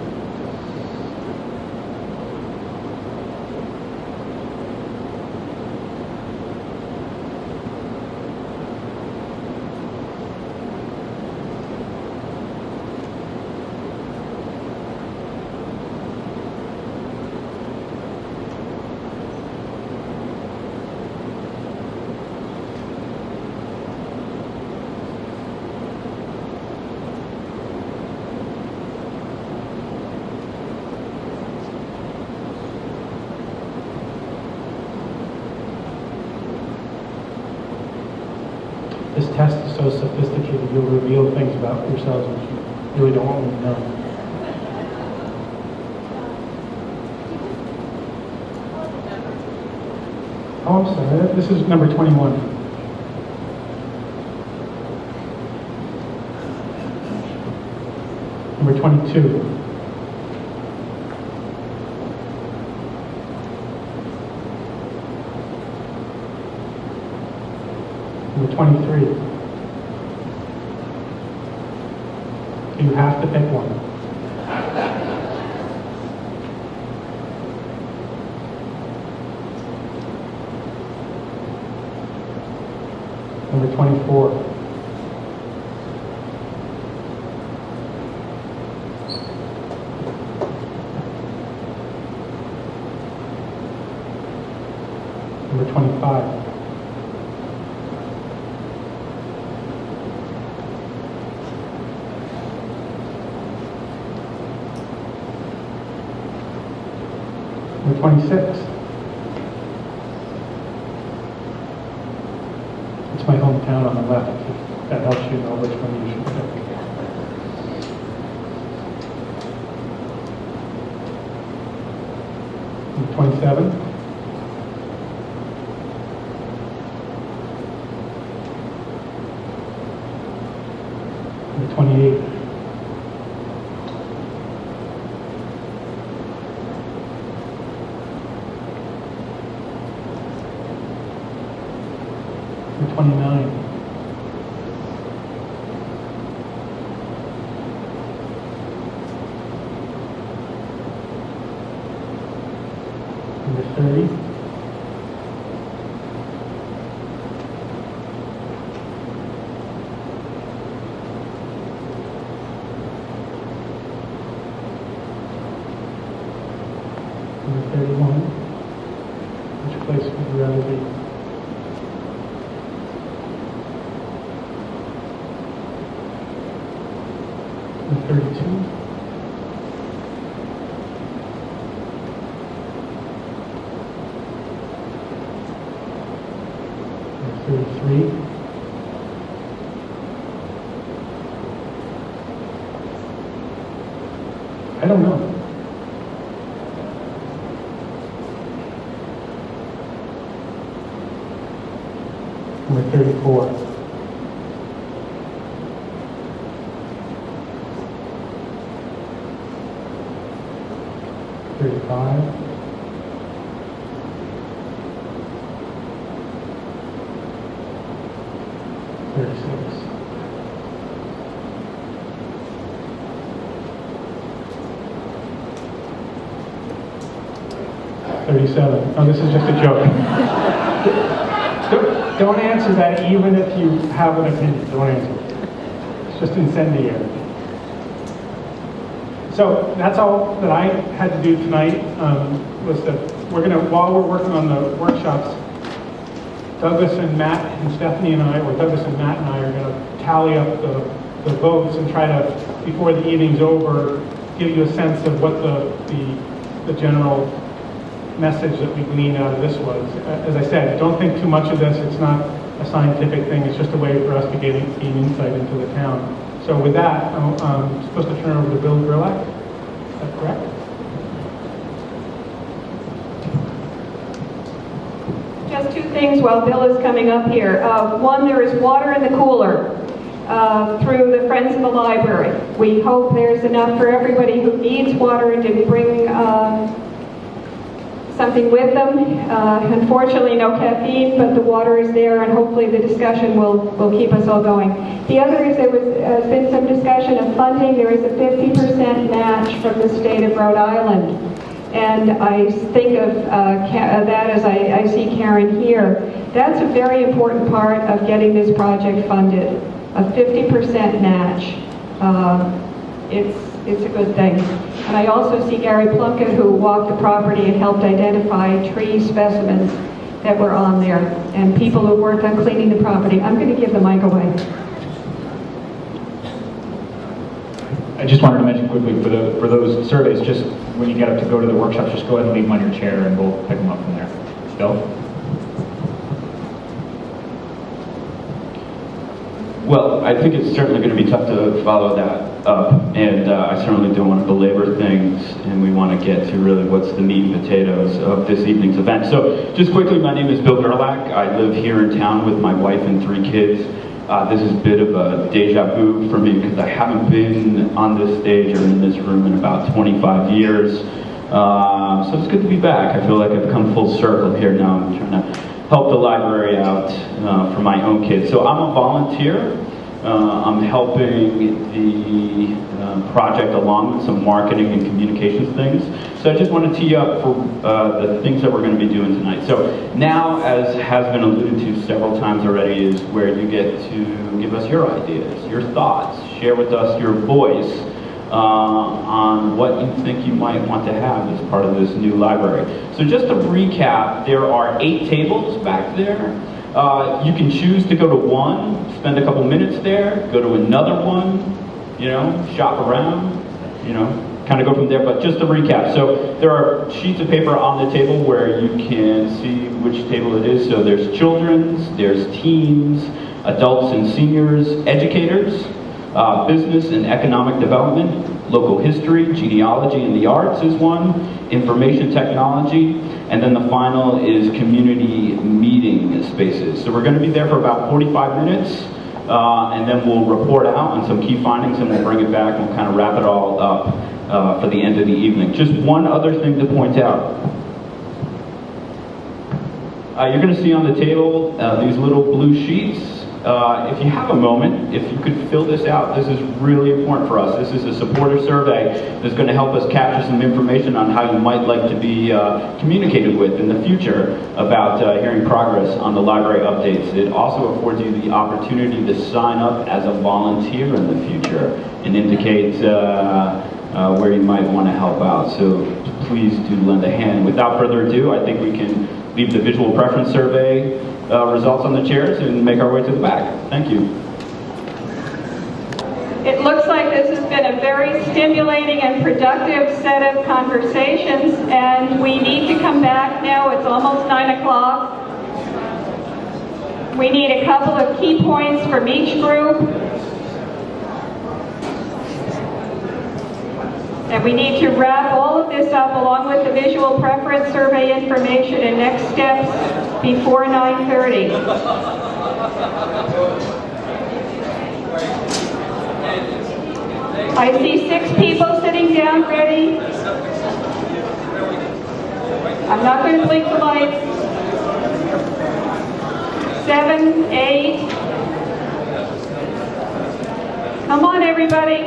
This test is so sophisticated, you'll reveal things about yourselves which you really don't want to know. Oh, I'm sorry. This is number 21. Number 22. Number 23. You have to pick one. Number 24. Number 25. Number 26. It's my hometown on the left, if that helps you know which one you should pick. Number 27. Number 28. Number 29. Number 30. Number 31. Which place would you rather be? Number 32. Number 33. I don't know. Number 34. 36. $37. Oh, this is just a joke. Don't answer that even if you have an opinion. Don't answer it. It's just incendiary. So that's all that I had to do tonight. Was that while we're working on the workshops, Douglas and Matt and Stephanie and I, or Douglas and Matt and I, are going to tally up the votes and try to, before the evening's over, give you a sense of what the general message that we gleaned out of this was. As I said, don't think too much of this. It's not a scientific thing. It's just a way for us to gain insight into the town. So with that, I'm supposed to turn over to Bill Gerlach. Is that correct? Just two things while Bill is coming up here. One, there is water in the cooler through the Friends of the Library. We hope there's enough for everybody who needs water and to bring something with them. Unfortunately, no caffeine, but the water is there, and hopefully the discussion will keep us all going. The other is there has been some discussion of funding. There is a 50% match from the state of Rhode Island. And I think of that as I see Karen here. That's a very important part of getting this project funded. A 50% match. It's a good thing. And I also see Gary Plunkett, who walked the property and helped identify tree specimens that were on there, and people who worked on cleaning the property. I'm going to give the mic away. I just wanted to mention quickly for those surveys, just when you get up to go to the workshops, just go ahead and leave them on your chair and we'll pick them up from there. Bill? Well, I think it's certainly going to be tough to follow that up, and I certainly don't want to belabor things, and we want to get to really what's the meat and potatoes of this evening's event. So just quickly, my name is Bill Gerlach. I live here in town with my wife and 3 kids. This is a bit of a deja vu for me because I haven't been on this stage or in this room in about 25 years. So it's good to be back. I feel like I've come full circle here now. I'm trying to help the library out for my own kids. So I'm a volunteer. I'm helping the project along with some marketing and communications things. So I just want to tee up for the things that we're going to be doing tonight. So now, as has been alluded to several times already, is where you get to give us your ideas, your thoughts, share with us your voice on what you think you might want to have as part of this new library. So just to recap, there are 8 tables back there. You can choose to go to one, spend a couple minutes there, go to another one, shop around, kind of go from there. But just to recap, so there are sheets of paper on the table where you can see which table it is. So there's children's, there's teens, adults and seniors, educators, business and economic development, local history, genealogy and the arts is one, information technology, and then the final is community meeting spaces. So we're going to be there for about 45 minutes, and then we'll report out on some key findings, and we'll bring it back and we'll kind of wrap it all up for the end of the evening. Just one other thing to point out. You're going to see on the table these little blue sheets. If you have a moment, if you could fill this out, this is really important for us. This is a supporter survey that's going to help us capture some information on how you might like to be communicated with in the future about hearing progress on the library updates. It also affords you the opportunity to sign up as a volunteer in the future and indicate where you might want to help out. So please do lend a hand. Without further ado, I think we can leave the visual preference survey results on the chairs and make our way to the back. Thank you. It looks like this has been a very stimulating and productive set of conversations, and we need to come back now. It's almost 9 o'clock. We need a couple of key points from each group. And we need to wrap all of this up along with the visual preference survey information and next steps before 9:30. I see 6 people sitting down ready. I'm not going to blink the lights. 7, 8. everybody.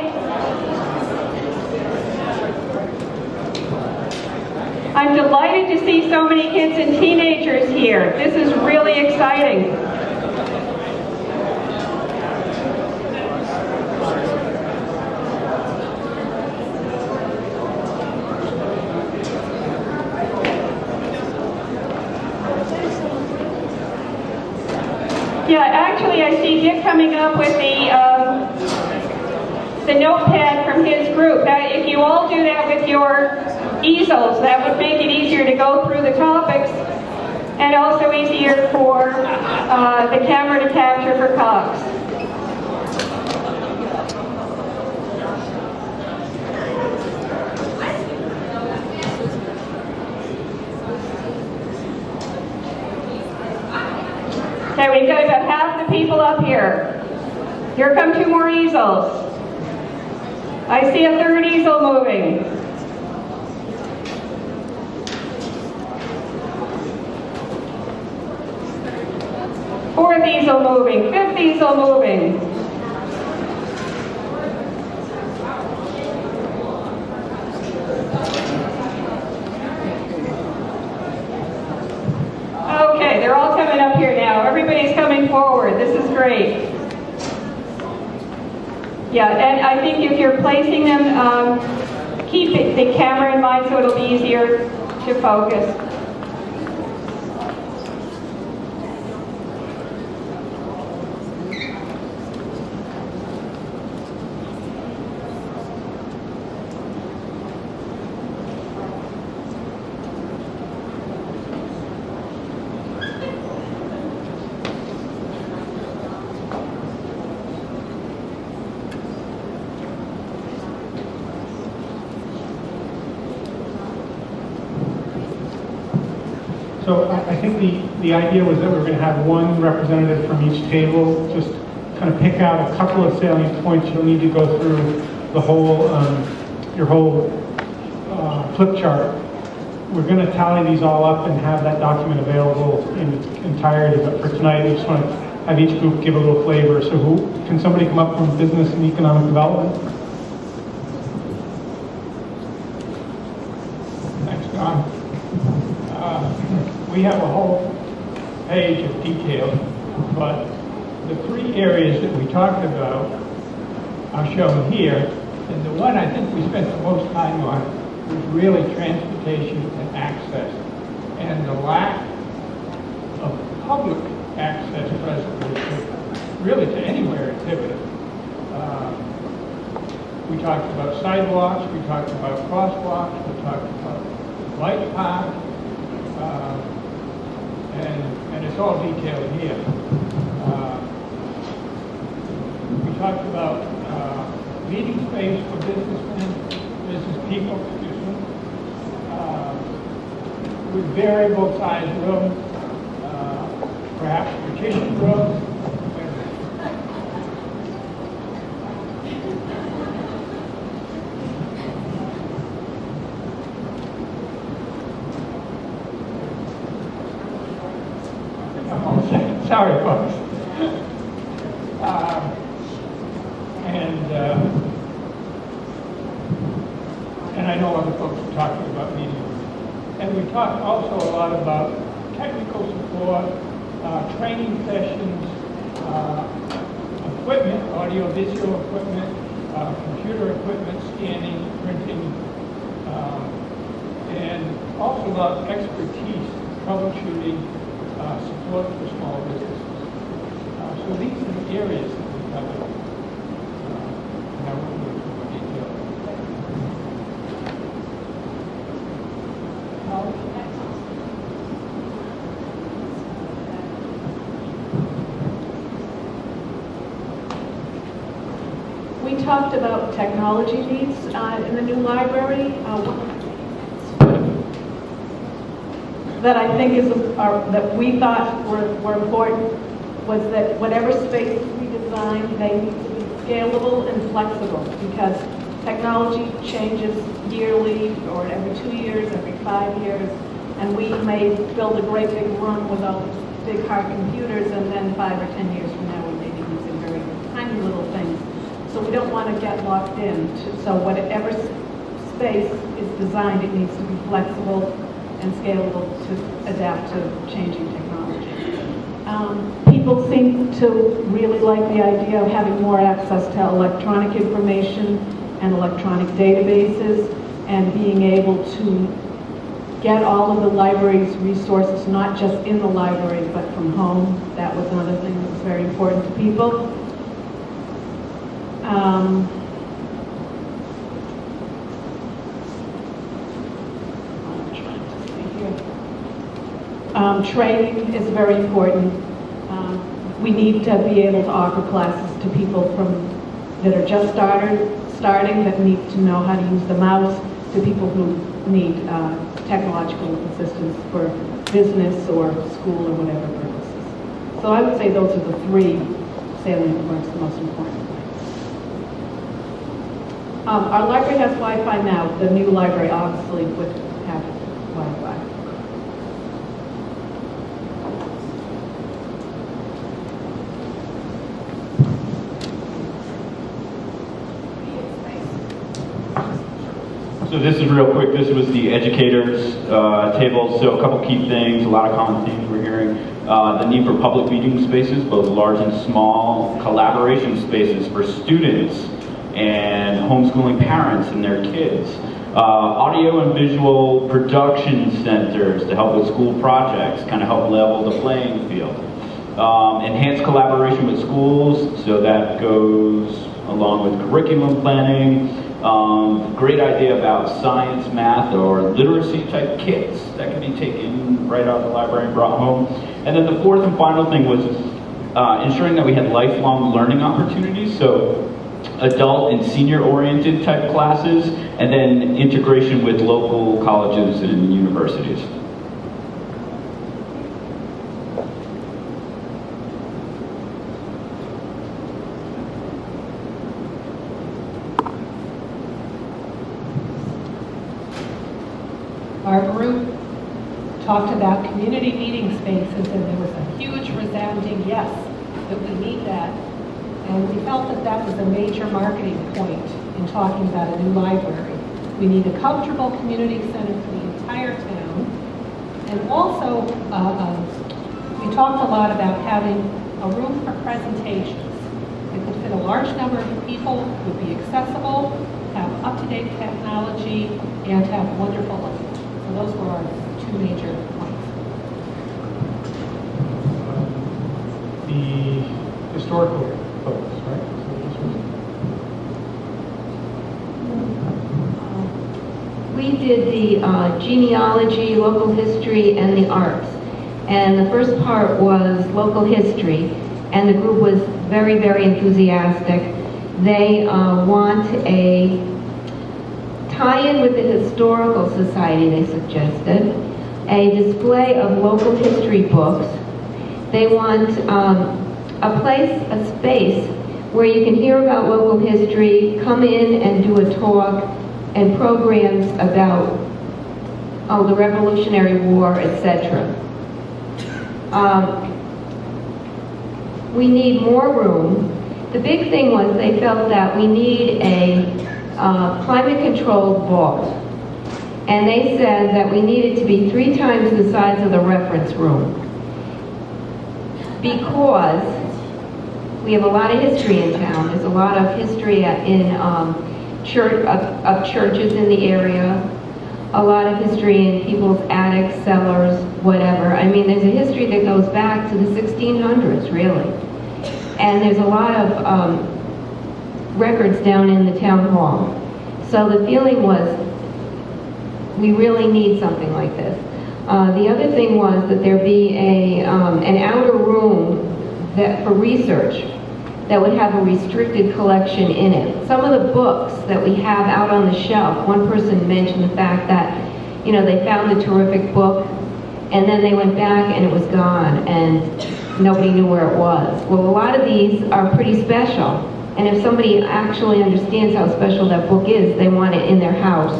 I'm delighted to see so many kids and teenagers here. This is really exciting. Yeah, actually, I see Dick coming up with the notepad from his group. That, if you all do that with your easels, that would make it easier to go through the topics and also easier for the camera to capture for Cox. Okay, we've got about half the people up here. Here come 2 more easels. I see a 3rd easel moving. Fourth easel moving, 5th easel moving. Okay, they're all coming up here now. Everybody's coming forward. This is great. Yeah, and I think if you're placing them, keep the camera in mind so it'll be easier to focus. So I think the idea was that we were going to have one representative from each table, just kind of pick out a couple of salient points. You'll need to go through the whole, your whole flip chart. We're going to tally these all up and have that document available in its entirety, but for tonight, I just want to have each group give a little flavor. So can somebody come up from Business and Economic Development? Thanks, Don. We have a whole page of details, but the 3 areas that we talked about are shown here, and the one I think we spent the most time on was really transportation and access, and the lack of public access presently, really to anywhere in Tiverton. We talked about sidewalks, we talked about crosswalks, we talked about bike park, and it's all detailed here. We talked about meeting space for businessmen, business people, with variable size rooms, perhaps partition rooms. Sorry, folks. And I know other folks are talking about meeting rooms. And we talked also a lot about technical support, training sessions, equipment, audio-visual equipment, computer equipment, scanning, printing, and also about expertise, troubleshooting, support for small businesses. So these are the areas that we covered. And I won't go into more detail. We talked about technology needs in the new library. That I think that we thought were important was that whatever spaces we design, they need to be scalable and flexible, because technology changes yearly or every 2 years, every 5 years, and we may build a great big room with all these big hard computers, and then 5 or 10 years from now we may be using very tiny little things. So we we don't want to get locked in. So whatever space is designed, it needs to be flexible and scalable to adapt to changing technology. People seem to really like the idea of having more access to electronic information and electronic databases and being able to get all of the library's resources, not just in the library, but from home. That was another thing that was very important to people. Training is very important. We need to be able to offer classes to people that are just starting, that need to know how to use the mouse, to people who need technological assistance for business or school or whatever purposes. So I would say those are the three salient points, the most important points. Our library has Wi-Fi now. The new library obviously would have Wi-Fi. So this is real quick. This was the educators table. So a couple key things, a lot of common themes we're hearing. The need for public meeting spaces, both large and small, collaboration spaces for students and homeschooling parents and their kids. Audio and visual production centers to help with school projects, kind of help level the playing field. Enhanced collaboration with schools, so that goes along with curriculum planning. Great idea about science, math, or literacy type kits that can be taken right out of the library and brought home. And then the fourth and final thing was ensuring that we had lifelong learning opportunities, so adult and senior oriented type classes, and then integration with local colleges and universities. Our group talked about community meeting spaces, and there was a huge resounding yes, that we need that. And we felt that that was a major marketing point in talking about a new library. We need a comfortable community center for the entire town. And also, we talked a lot about having a room for presentations. It could fit a large number of people, would be accessible, have up-to-date technology, and have wonderful language. So those were our two major points. The historical folks, right? So this was We did the genealogy, local history, and the arts. And the first part was local history, and the group was very, very enthusiastic. They want a tie-in with the Historical Society, they suggested, a display of local history books. They want a space where you can hear about local history, come in and do a talk, and programs about the Revolutionary War, etc. We need more room. The big thing was they felt that we need a climate-controlled vault. And they said that we needed to be 3 times the size of the reference room. Because we have a lot of history in town. There's a lot of history in churches in the area, a lot of history in people's attics, cellars, whatever. I mean, there's a history that goes back to the 1600s, really. And there's a lot of records down in the town hall. So the feeling was, we really need something like this. The other thing was that there be an outer room for research that would have a restricted collection in it. Some of the books that we have out on the shelf, one person mentioned the fact that, you know, they found a terrific book and then they went back and it was gone and nobody knew where it was. Well, a lot of these are pretty special, and if somebody actually understands how special that book is, they want it in their house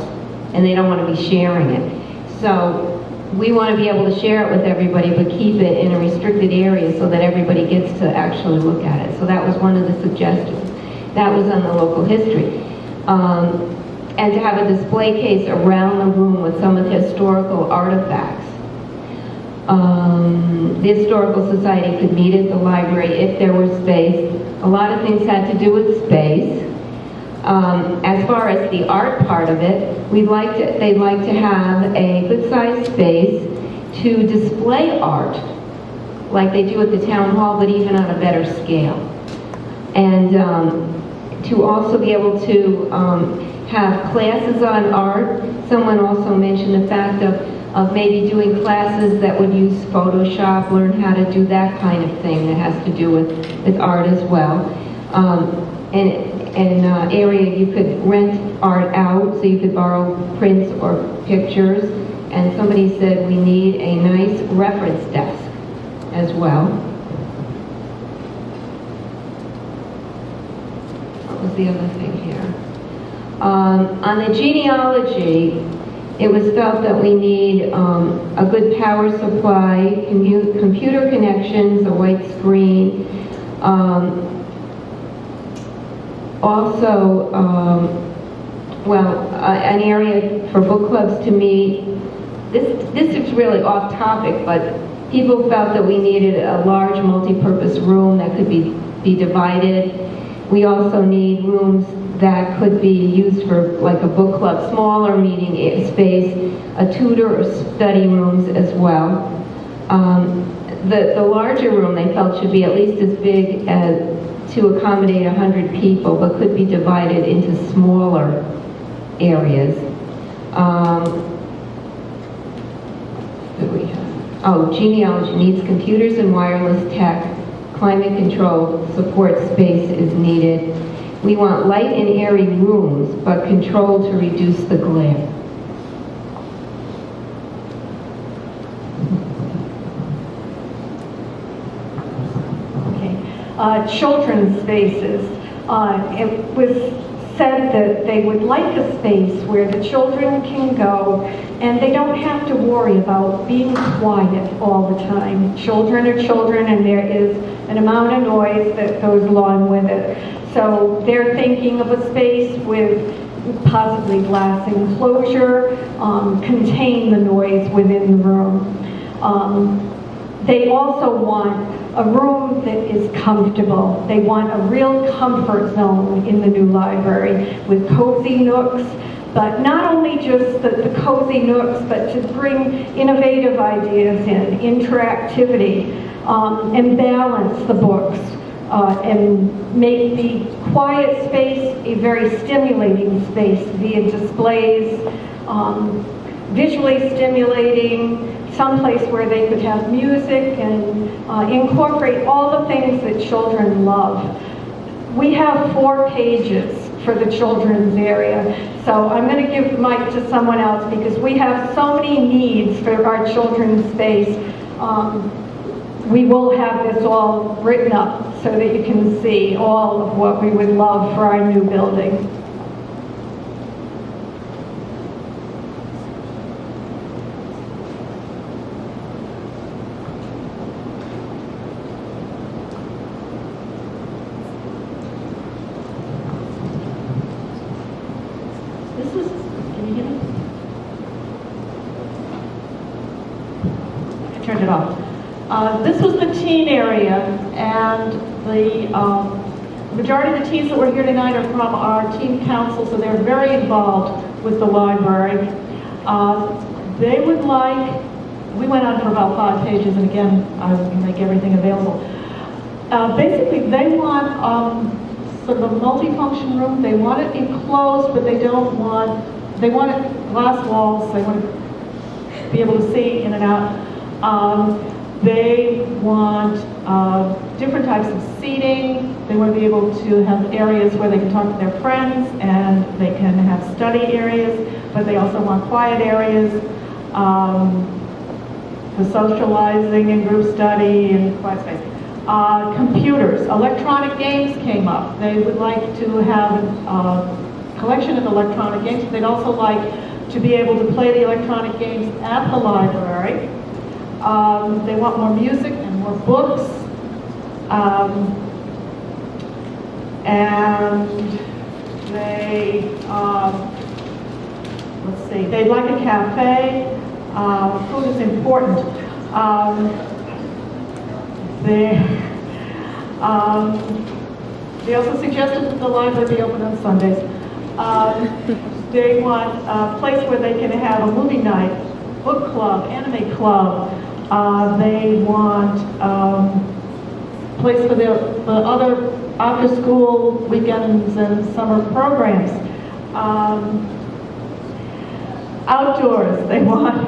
and they don't want to be sharing it. So we want to be able to share it with everybody, but keep it in a restricted area so that everybody gets to actually look at it. So that was one of the suggestions. That was on the local history. And to have a display case around the room with some of the historical artifacts. The Historical Society could meet at the library if there were space. A lot of things had to do with space. As far as the art part of it, they'd like to have a good-sized space to display art, like they do at the town hall, but even on a better scale. And to also be able to have classes on art. Someone also mentioned the fact of maybe doing classes that would use Photoshop, learn how to do that kind of thing that has to do with art as well. And an area you could rent art out, so you could borrow prints or pictures. And somebody said we need a nice reference desk as well. What was the other thing here? On the genealogy, it was felt that we need a good power supply, computer connections, a white screen, also, an area for book clubs to meet. This is really off topic, but people felt that we needed a large multi-purpose room that could be divided. We also need rooms that could be used for like a book club, smaller meeting space, a tutor or study rooms as well. The larger room they felt should be at least as big as to accommodate 100 people, but could be divided into smaller areas. What do we have? Oh, genealogy needs computers and wireless tech. Climate control support space is needed. We want light and airy rooms, but control to reduce the glare. Children's spaces. It was said that they would like a space where the children can go and they don't have to worry about being quiet all the time. Children are children, and there is an amount of noise that goes along with it. So they're thinking of a space with possibly glass enclosure, contain the noise within the room. They also want a room that is comfortable. They want a real comfort zone in the new library with cozy nooks, but not only just the cozy nooks, but to bring innovative ideas in, interactivity, and balance the books, and make the quiet space a very stimulating space via displays, visually stimulating, someplace where they could have music and incorporate all the things that children love. We have 4 pages for the children's area, so I'm going to give the mic to someone else because we have so many needs for our children's space. We will have this all written up so that you can see all of what we would love for our new building. Can you hear me? I turned it off. This was the teen area, and the majority of the teens that were here tonight are from our teen council, so they're very involved with the library. They would like, we went on for about 5 pages, and again, I will make everything available. Basically, they want sort of a multi-function room. They want it enclosed, but they want it glass walls. They want to be able to see in and out. They want different types of seating. They want to be able to have areas where they can talk to their friends and they can have study areas, but they also want quiet areas for socializing and group study and quiet space. Computers, electronic games came up. They would like to have a collection of electronic games. They'd also like to be able to play the electronic games at the library. They want more music and more books. And see, they'd like a cafe. Food is important. They, they also suggested that the library be open on Sundays. They want a place where they can have a movie night, book club, anime club. They want a place for the other after-school weekends and summer programs. Outdoors, they want.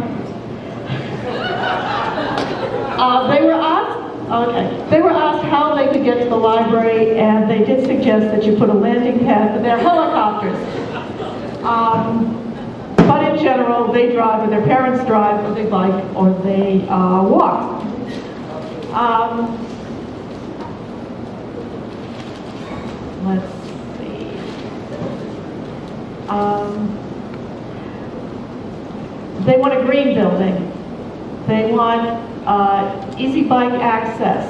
They were asked. Okay. They were asked how they could get to the library, and they did suggest that you put a landing pad for their helicopters. But in general, they drive, or their parents drive, or they bike, or they walk. Let's see. They want a green building. They want easy bike access.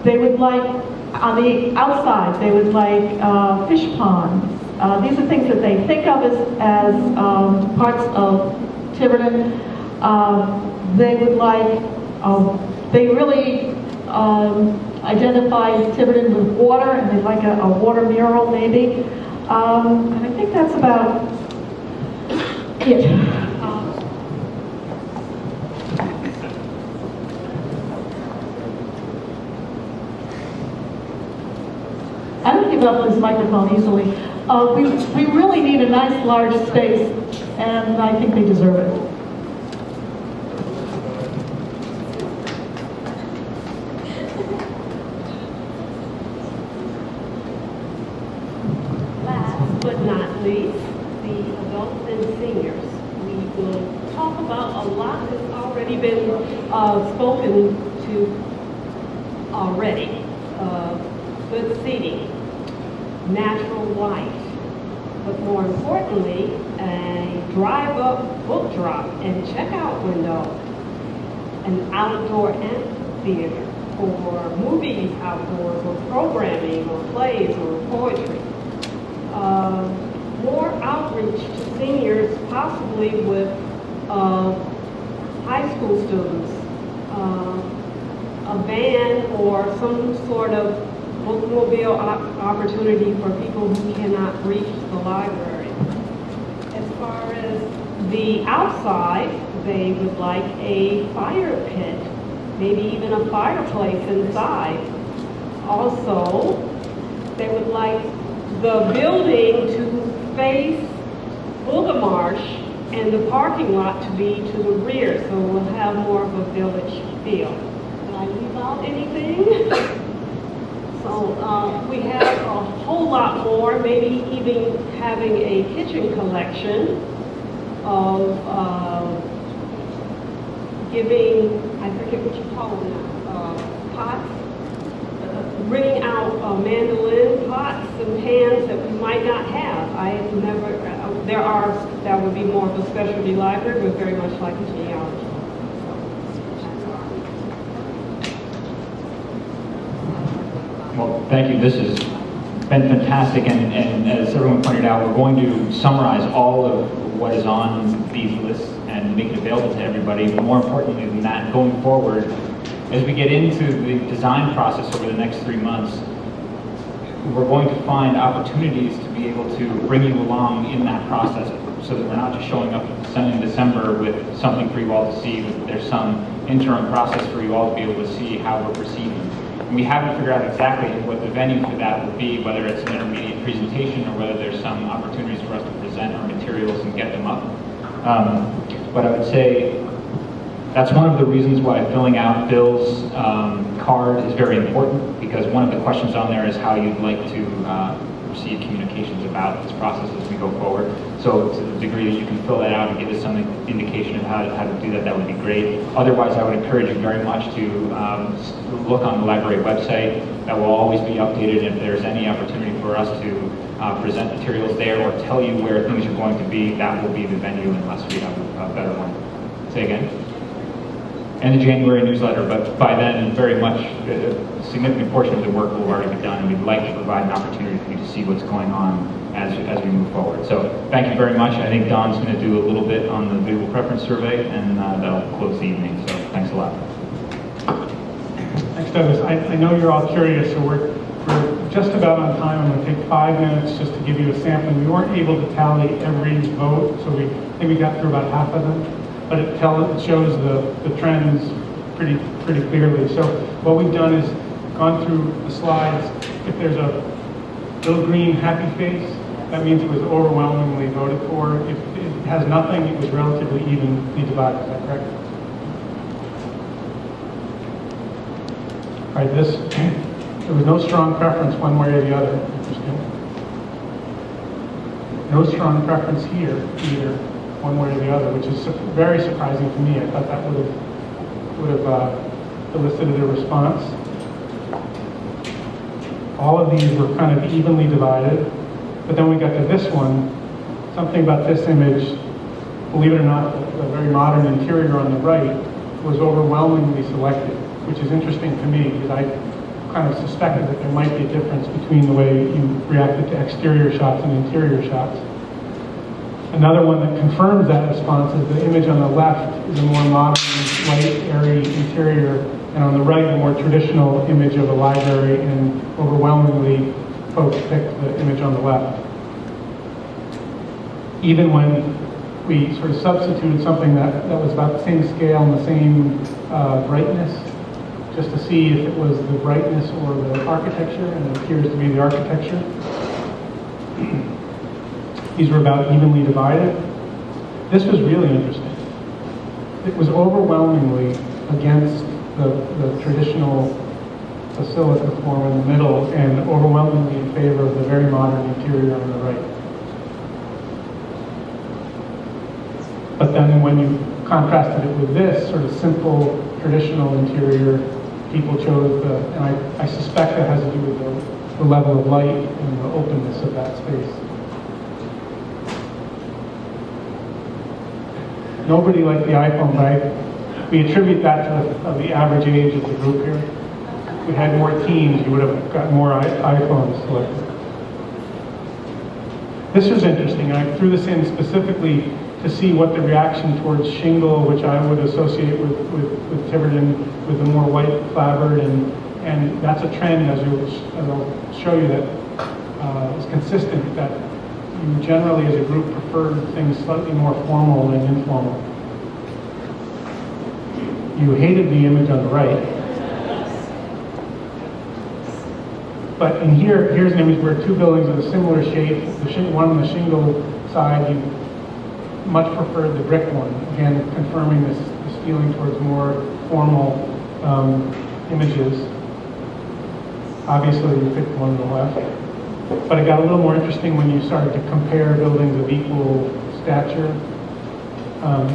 They would like, on the outside, they would like fish ponds. These are things that they think of as parts of Tiverton. They would like, they really identify Tiverton with water, and they'd like a water mural maybe. And I think that's about it. I don't give up this microphone easily. We really need a nice large space, and I think they deserve it. Last but not least, the adults and seniors. We will talk about a lot that's already been spoken to already. Good seating, natural light, but more importantly, a drive-up book drop and checkout window, an outdoor amphitheater for movies outdoors or programming or plays or poetry. More outreach to seniors, possibly with high school students, a van or some sort of bookmobile opportunity for people who cannot reach the library. As far as the outside, they would like a fire pit, maybe even a fireplace inside. Also, they would like the building to face Marsh and the parking lot to be to the rear, so we'll have more of a village feel. Did I leave out anything? So we have a whole lot more, maybe even having a kitchen collection of giving, I forget what you call them now, pots, bringing out mandolin pots and pans that we might not have. I have never, that would be more of a specialty library, but very much like a genealogy. Well, thank you. This has been fantastic, and as everyone pointed out, we're going to summarize all of what is on these lists and make it available to everybody. But more importantly than that, going forward, as we get into the design process over the next 3 months, we're going to find opportunities to be able to bring you along in that process, so that we're not just showing up in December with something for you all to see, but there's some interim process for you all to be able to see how we're proceeding. We haven't figured out exactly what the venue for that will be, whether it's an intermediate presentation or whether there's some opportunities for us to present our materials and get them up. But I would say that's one of the reasons why filling out Bill's card is very important, because one of the questions on there is how you'd like to receive communications about this process as we go forward. So to the degree that you can fill that out and give us some indication of how to do that, that would be great. Otherwise, I would encourage you very much to look on the library website. That will always be updated. If there's any opportunity for us to present materials there or tell you where things are going to be, that will be the venue unless we have a better one. Say again? And the January newsletter, but by then, very much a significant portion of the work will already be done, and we'd like to provide an opportunity for you to see what's going on as we move forward. So thank you very much. I think Don's going to do a little bit on the visual preference survey, and that'll close the evening. So thanks a lot. Thanks, Douglas. I know you're all curious, so we're just about on time. I'm going to take 5 minutes just to give you a sampling. We weren't able to tally every vote, so I think we got through about half of them, but it shows the trends pretty clearly. So what we've done is gone through the slides. If there's a little green happy face, that means it was overwhelmingly voted for. If it has nothing, it was relatively evenly divided. Is that correct? All right, there was no strong preference one way or the other. Interesting. No strong preference here either, one way or the other, which is very surprising to me. I thought that would have elicited a response. All of these were kind of evenly divided, but then we got to this one. Something about this image, believe it or not, the very modern interior on the right was overwhelmingly selected, which is interesting to me because I kind of suspected that there might be a difference between the way you reacted to exterior shots and interior shots. Another one that confirms that response is the image on the left is a more modern, light, airy interior, and on the right, a more traditional image of a library, and overwhelmingly, folks picked the image on the left. Even when we sort of substituted something that was about the same scale and the same brightness, just to see if it was the brightness or the architecture, and it appears to be the architecture. These were about evenly divided. This was really interesting. It was overwhelmingly against the traditional basilica form in the middle, and overwhelmingly in favor of the very modern interior on the right. But then when you contrasted it with this sort of simple, traditional interior, people chose and I suspect that has to do with the level of light and the openness of that space. Nobody liked the iPhone, right? We attribute that to the average age of the group here. If we had more teens, you would have got more iPhones selected. This was interesting. I threw this in specifically to see what the reaction towards shingle, which I would associate with Tiverton, with the more white clapboard, and that's a trend, as I'll show you, that is consistent, that you generally as a group prefer things slightly more formal than informal. You hated the image on the right. But in here's an image where two buildings of a similar shape, one on the shingle side, you much preferred the brick one, again confirming this feeling towards more formal images. Obviously you picked one on the left. But it got a little more interesting when you started to compare buildings of equal stature.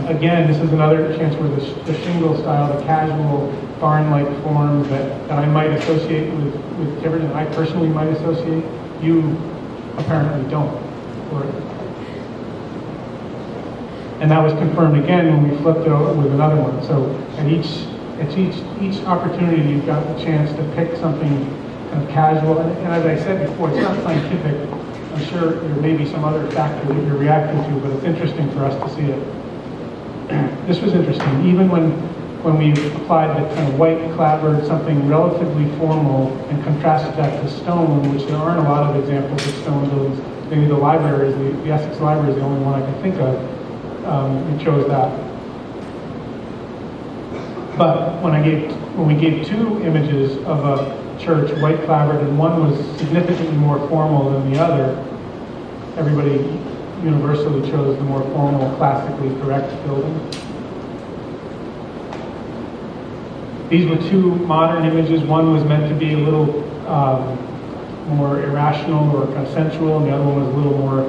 Again, this is another chance where the shingle style, the casual barn-like form that I might associate with Tiverton, I personally might associate, you apparently don't. And that was confirmed again when we flipped it over with another one. So at each opportunity, you've got the chance to pick something kind of casual. And as I said before, it's not scientific. I'm sure there may be some other factor that you're reacting to, but it's interesting for us to see it. This was interesting. Even when we applied the kind of white clapboard, something relatively formal, and contrasted that to stone, which there aren't a lot of examples of stone buildings. Maybe the library, the Essex Library is the only one I can think of. We chose that. But when we gave two images of a church, white clapboard, and one was significantly more formal than the other, everybody universally chose the more formal, classically correct building. These were two modern images. One was meant to be a little more irrational or kind of sensual, and the other one was a little more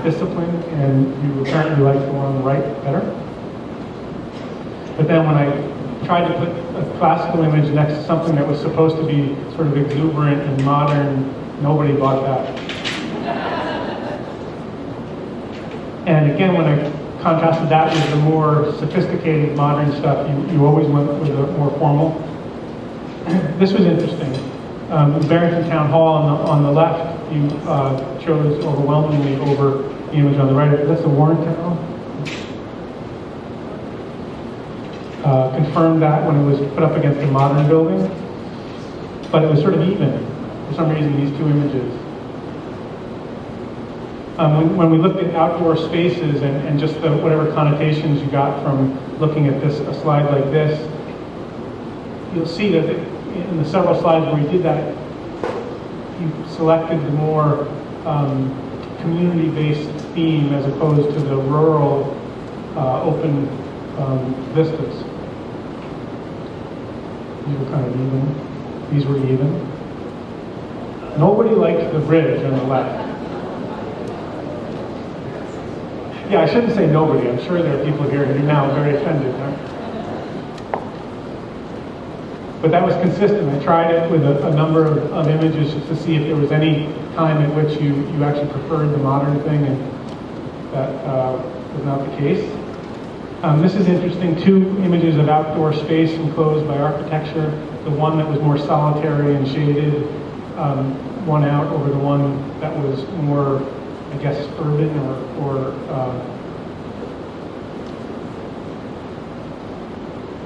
disciplined, and you apparently liked the one on the right better. But then when I tried to put a classical image next to something that was supposed to be sort of exuberant and modern, nobody bought that. And again, when I contrasted that with the more sophisticated modern stuff, you always went with the more formal. This was interesting. Barrington Town Hall on the left you chose overwhelmingly over the image on the right. That's the Warren Tower. Confirmed that when it was put up against a modern building, but it was sort of even for some reason, these two images. When we looked at outdoor spaces and just the whatever connotations you got from looking at this, a slide like this, you'll see that in the several slides where you did that, you selected the more community-based theme as opposed to the rural open vistas. These were kind of even. These were even. Nobody liked the bridge on the left. Yeah, I shouldn't say nobody. I'm sure there are people here who are now very offended. Huh? But that was consistent. I tried it with a number of images just to see if there was any time at which you actually preferred the modern thing, and that was not the case. This is interesting, two images of outdoor space enclosed by architecture. The one that was more solitary and shaded won out over the one that was more, I guess, urban or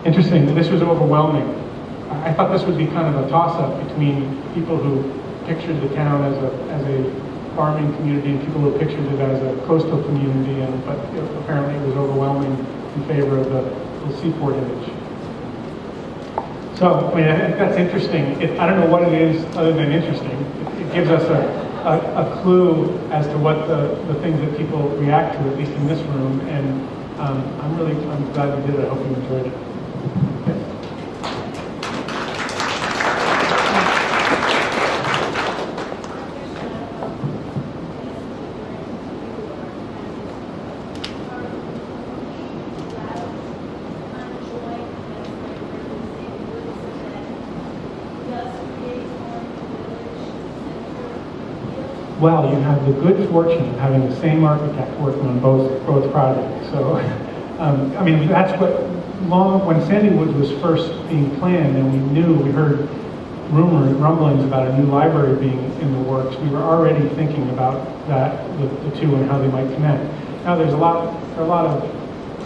interesting. This was overwhelming. I thought this would be kind of a toss-up between people who pictured the town as a farming community and people who pictured it as a coastal community, but apparently it was overwhelming in favor of the seaport image. So, I mean, I think that's interesting. I don't know what it is other than interesting. It gives us a clue as to what the things that people react to, at least in this room, and I'm glad we did it. I hope you enjoyed it. Okay. Well, you have the good fortune of having the same architect working on both projects. So, I mean, that's what when Sandy Woods was first being planned, and we heard rumblings about a new library being in the works. We were already thinking about that, the two, and how they might connect. Now, there are a lot of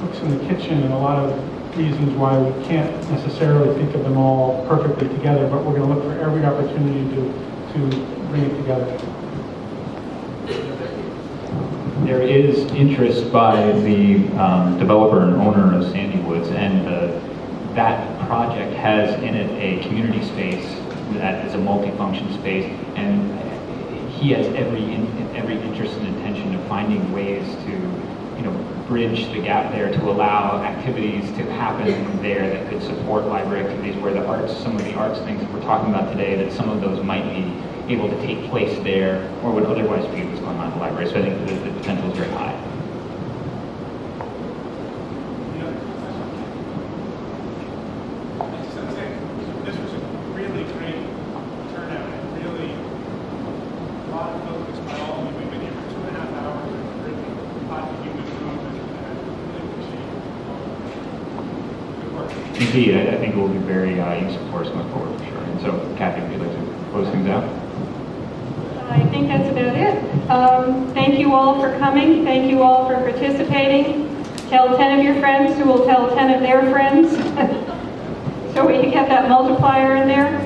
cooks in the kitchen, and a lot of reasons why we can't necessarily think of them all perfectly together. But we're going to look for every opportunity to bring it together. There is interest by the developer and owner of Sandy Woods, and that project has in it a community space that is a multifunction space, and he has every interest and intention of finding ways to, bridge the gap there to allow activities to happen there that could support library activities where some of the arts things that we're talking about today, that some of those might be able to take place there or would otherwise be what's going on in the library. So I think the potential is very high. This was a really great turnout, and really a lot of focus by all of you. We've been here for 2.5 hours in a really hot, humid room, and I really appreciate good work. Indeed, I think it will be very useful for us going forward for sure. And so, Kathy, would you like to close things out? I think that's about it. Thank you all for coming. Thank you all for participating. Tell 10 of your friends who will tell 10 of their friends. So we can get that multiplier in there.